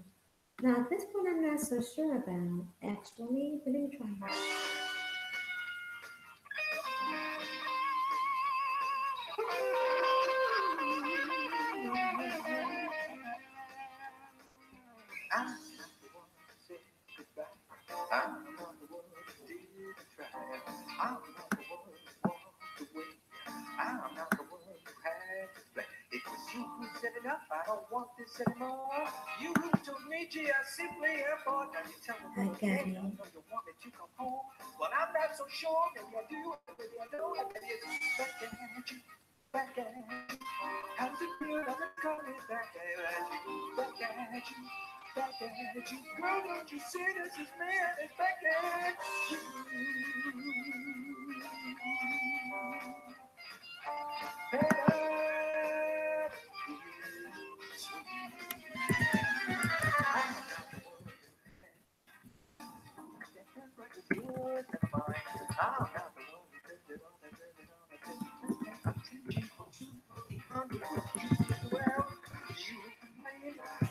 Now, this one I'm not so sure about, actually, but let me try it. It was you who set it up. I don't want this anymore. You who told me, gee, I simply am bored. Now you tell me, I got it. you want me to come home. Well, I'm not so sure. Maybe I do, maybe I don't. Maybe it's back at you, back at you. How's it feel? I'm coming back at you, back at you, back at you. Girl, don't you see this is me? It's back at you.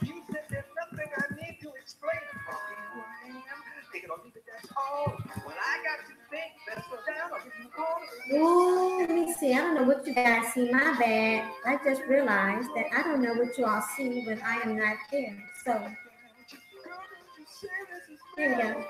You said there's nothing I need to explain. Who I am, take it or leave it, that's all. When I got to think, better slow down, I'll give you a call. Ooh, let me see. I don't know what you guys see. My bad. I just realized that I don't know what you all see when I am not there. So, here we go.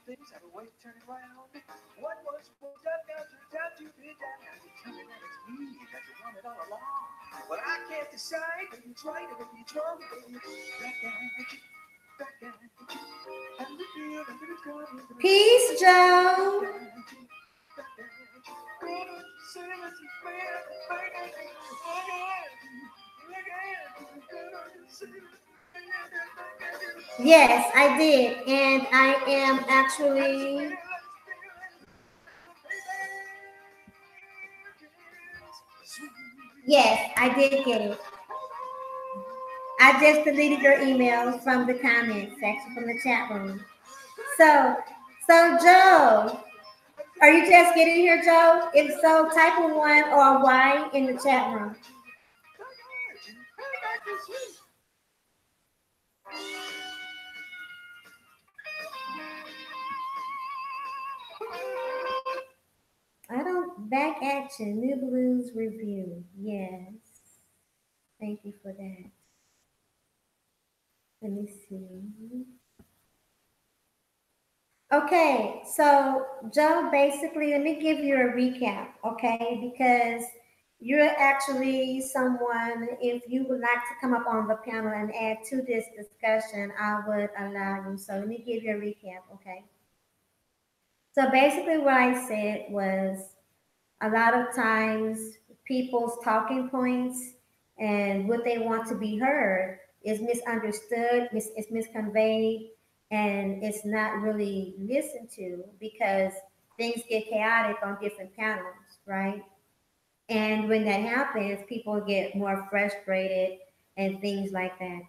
Things have a way of turning around. What was done now turns out to be done. Now you tell me that it's me that you wanted all along. But I can't decide if it's right or if it's wrong. Back at you, back at you. And the feel that it's going. Peace, Joe. Yes, I did. And I am actually. Yes, I did get it. I just deleted your email from the comment section, from the chat room. So Joe, are you just getting here, Joe? If so, type a 1 or a Y in the chat room. I don't back at you. New Blues review. Yes. Thank you for that. Let me see. Okay, so Joe, basically, let me give you a recap, okay? Because you're actually someone, if you would like to come up on the panel and add to this discussion, I would allow you. So let me give you a recap, okay? So basically, what I said was a lot of times people's talking points and what they want to be heard is misunderstood, it's misconveyed, and it's not really listened to because things get chaotic on different panels, right? And when that happens, people get more frustrated and things like that.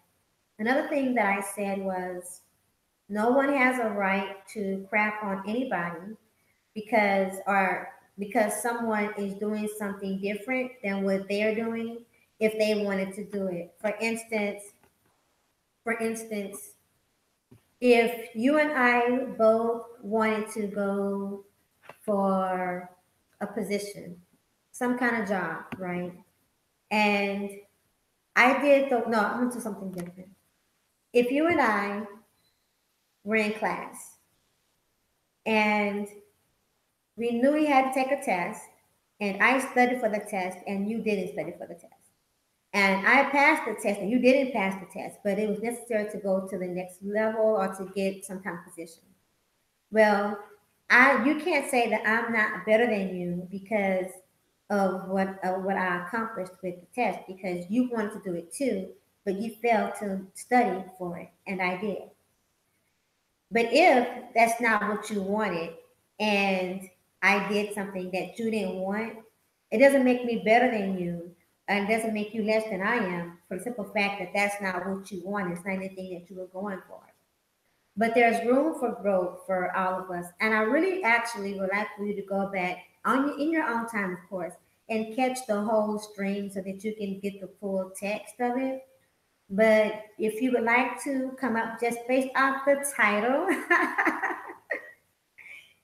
Another thing that I said was no one has a right to crap on anybody because, or because someone is doing something different than what they're doing if they wanted to do it. For instance, if you and I both wanted to go for a position, some kind of job, right? And I did the no, I'm gonna do something different. If you and I were in class and we knew we had to take a test, and I studied for the test and you didn't study for the test. And I passed the test and you didn't pass the test, but it was necessary to go to the next level or to get some kind of position. Well, you can't say that I'm not better than you because of what I accomplished with the test, because you wanted to do it too, but you failed to study for it, and I did. But if that's not what you wanted, and I did something that you didn't want, it doesn't make me better than you, and doesn't make you less than I am, for the simple fact that that's not what you want. It's not anything that you were going for. But there's room for growth for all of us. And I really actually would like for you to go back in your own time, of course, and catch the whole stream so that you can get the full text of it. But if you would like to come up just based off the title,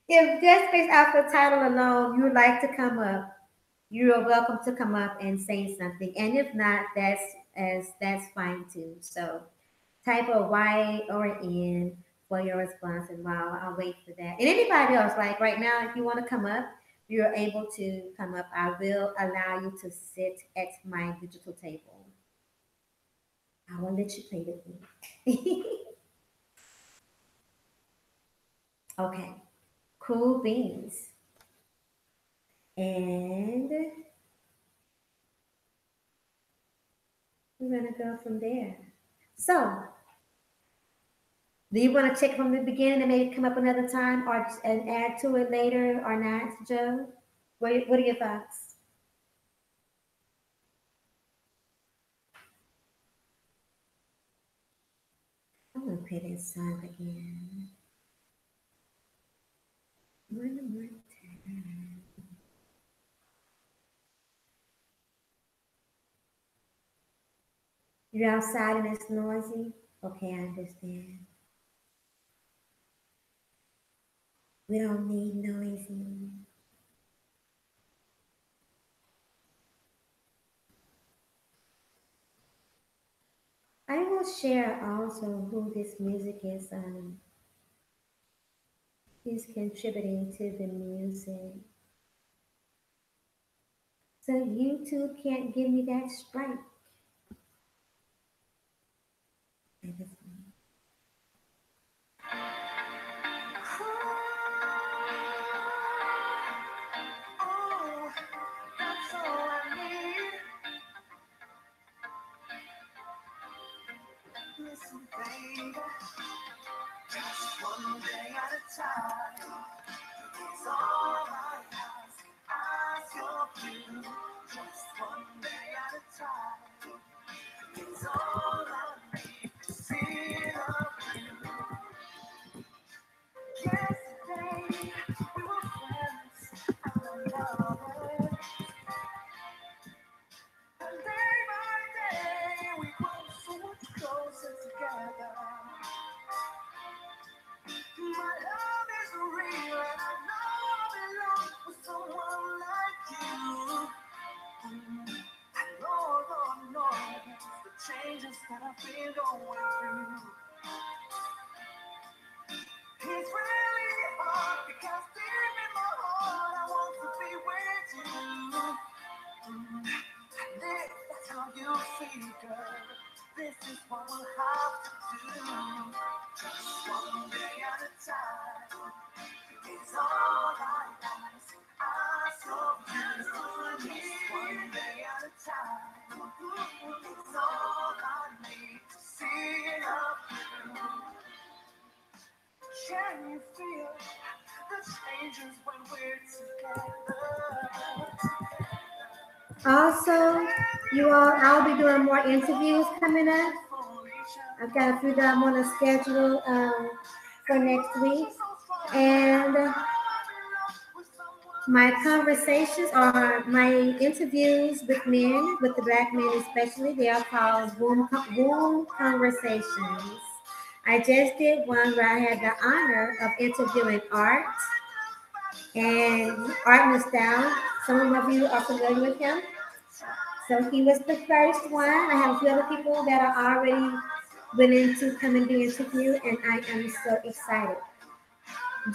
if just based off the title alone, you would like to come up, you are welcome to come up and say something. And if not, that's fine too. So type a Y or an N for your response, and while I'll wait for that. And anybody else, like right now, if you want to come up, you're able to come up. I will allow you to sit at my digital table. I will let you play with me. Okay, cool beans. And we're gonna go from there. So, do you want to check from the beginning and maybe come up another time, or and add to it later, or not, Joe? What are your thoughts? I'm gonna play this song again. One more time. You're outside and it's noisy? Okay, I understand. We don't need noisy. I will share also who this music is contributing to the music. So YouTube can't give me that strike. Oh, that's all I need. Listen, baby, just one day at a time. It's all I ask of you. Just one day at a time. It's all I need to see of you. Yesterday we were friends and lovers, and day by day we grow so much closer together. My love is real, and I know I belong with someone like you. And Lord knows the changes that I've been going through. It's really hard because deep in my heart I want to be with you. And if that's how you feel, girl, this is what we'll have to do. Just one day at a time. It's all I ask of you. Just one day at a time. It's all I need to see of you. Can you feel the changes when we're together? Also, you all, I'll be doing more interviews coming up. I've got a few that I'm on the schedule for next week. And My conversations are my interviews with men, with the black men especially. They are called womb conversations. I just did one where I had the honor of interviewing Art and Art Nostal. Some of you are familiar with him. So he was the first one. I have a few other people that are already willing to come and be interviewed, and I am so excited.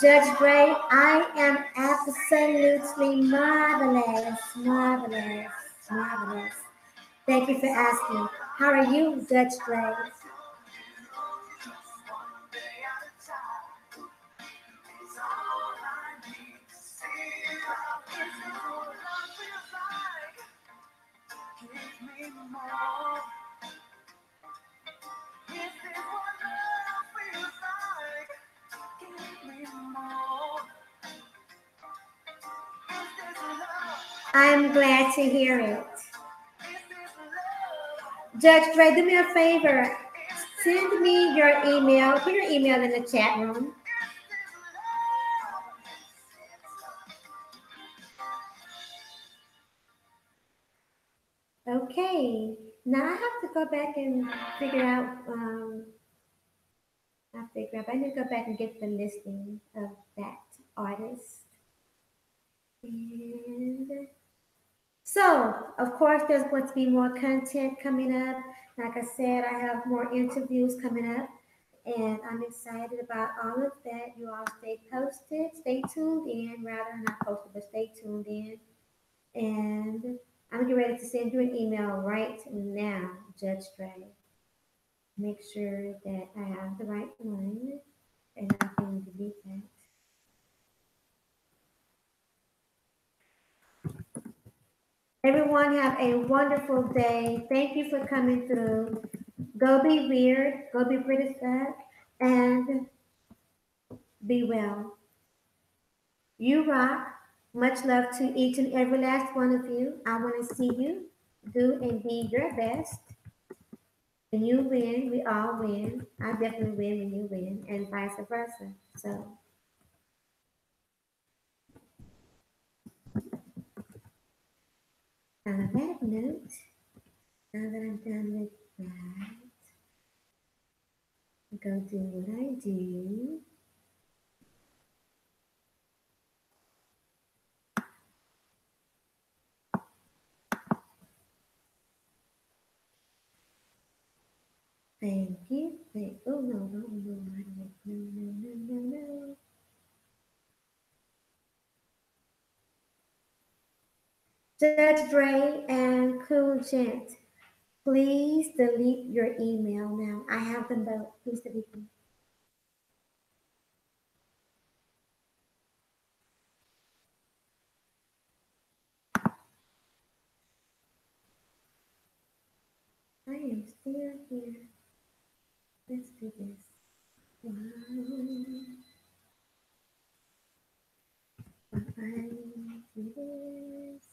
Judge Gray, I am absolutely marvelous, marvelous, marvelous. Thank you for asking. How are you, Judge Gray? I'm glad to hear it. Judge Dre, do me a favor. Send me your email. Put your email in the chat room. Okay. Now I have to go back and figure out. I need to go back and get the listing of that artist. And so, of course, there's going to be more content coming up. Like I said, I have more interviews coming up, and I'm excited about all of that. You all stay posted, stay tuned in, rather not posted, but stay tuned in. And I'm getting ready to send you an email right now, Judge Dre. Make sure that I have the right one, and I can delete that. Everyone have a wonderful day. Thank you for coming through. Go be weird, go be British fuck, and be well. You rock. Much love to each and every last one of you. I want to see you do and be your best. When you win, we all win. I definitely win when you win, and vice versa. So, on that note, now that I'm done with that, go do what I do. Thank you. Oh no. Judge Dre and Cool Gent, please delete your email now. I have them both. Please delete them. I am still here. Let's do this. I do this.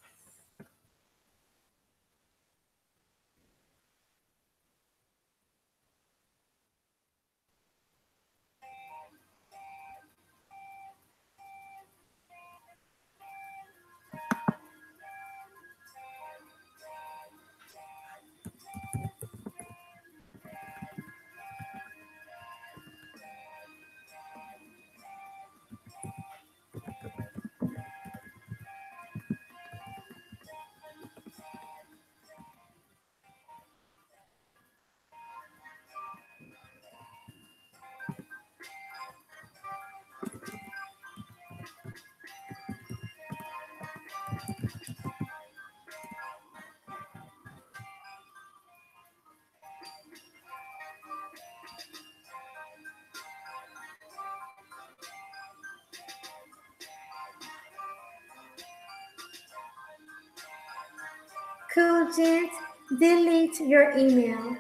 Cool Gent, delete your email.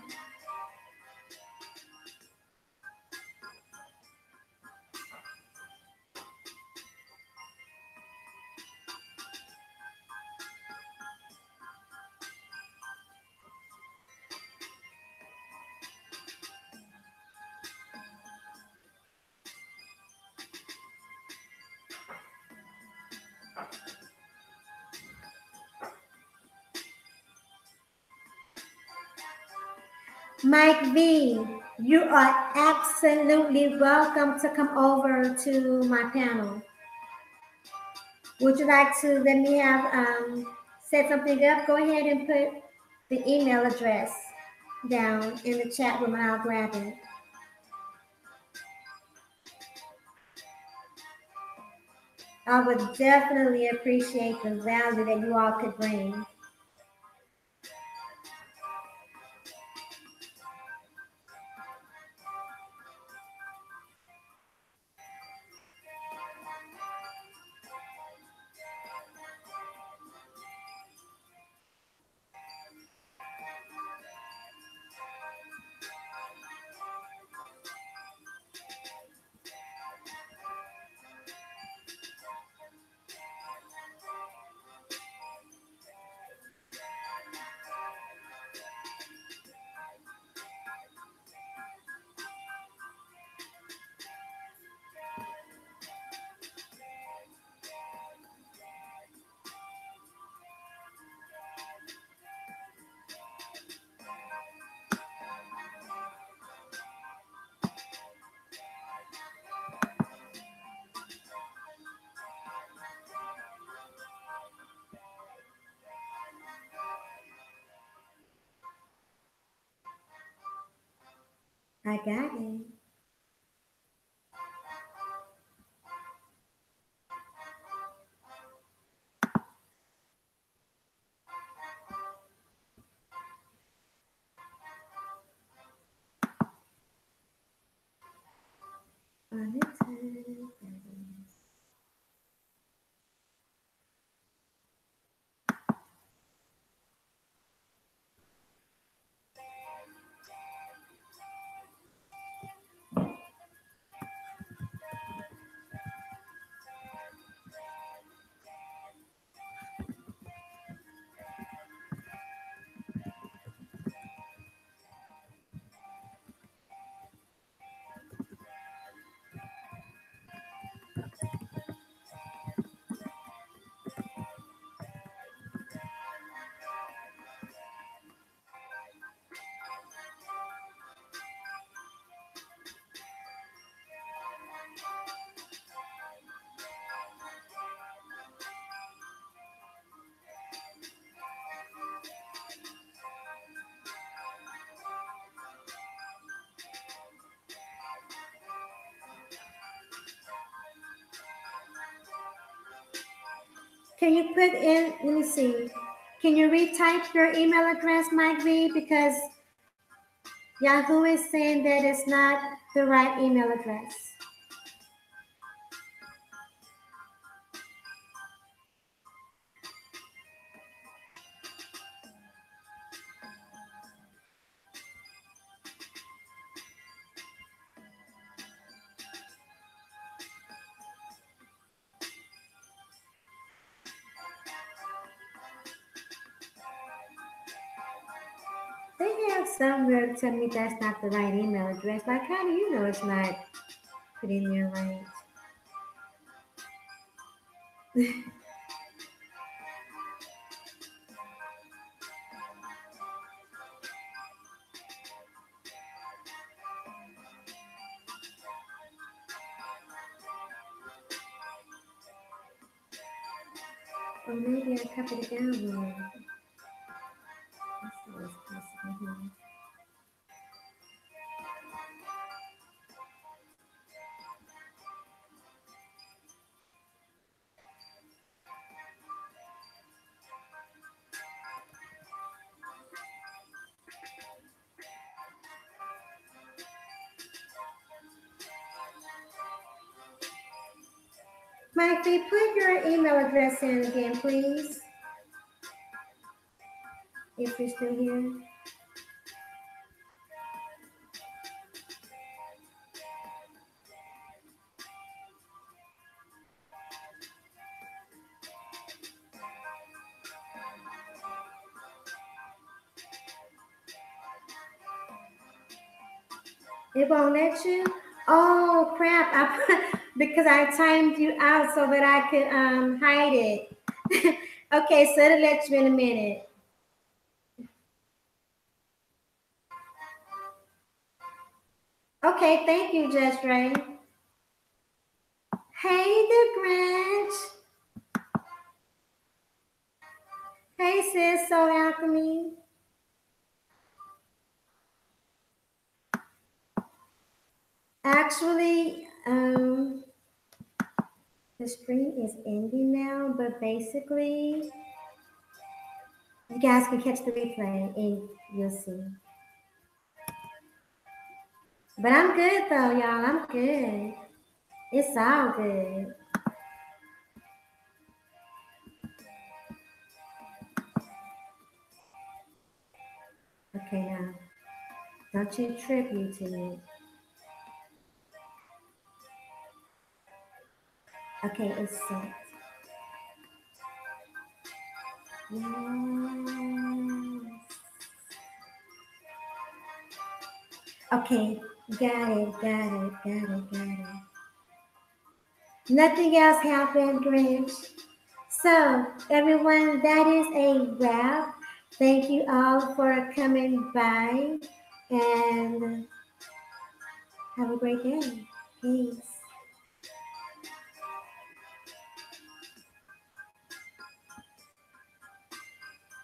Mike V, you are absolutely welcome to come over to my panel. Would you like to let me have set something up? Go ahead and put the email address down in the chat room and I'll grab it. I would definitely appreciate the value that you all could bring. I got it. Can you put in, let me see. Can you retype your email address, Mike V? Because Yahoo is saying that it's not the right email address. They have somewhere tell me that's not the right email address. Like, how do you know it's not put in there right? Or maybe I copied it down wrong. That's always possible here. Mike, they put your email address in again, please. If you're still here. It won't let you? Oh crap! Because I timed you out so that I could hide it. Okay, so it'll let you in a minute. Okay, thank you, Just Ray. Hey, the Grinch. Hey, sis, Soul Alchemy. Actually, the stream is ending now, but basically, you guys can catch the replay and you'll see. But I'm good though, y'all. I'm good. It's all good. Okay, now, don't you trip, YouTube. Okay, it's set. Yes. Okay, got it. Nothing else happened, Grinch. So, everyone, that is a wrap. Thank you all for coming by and have a great day. Peace.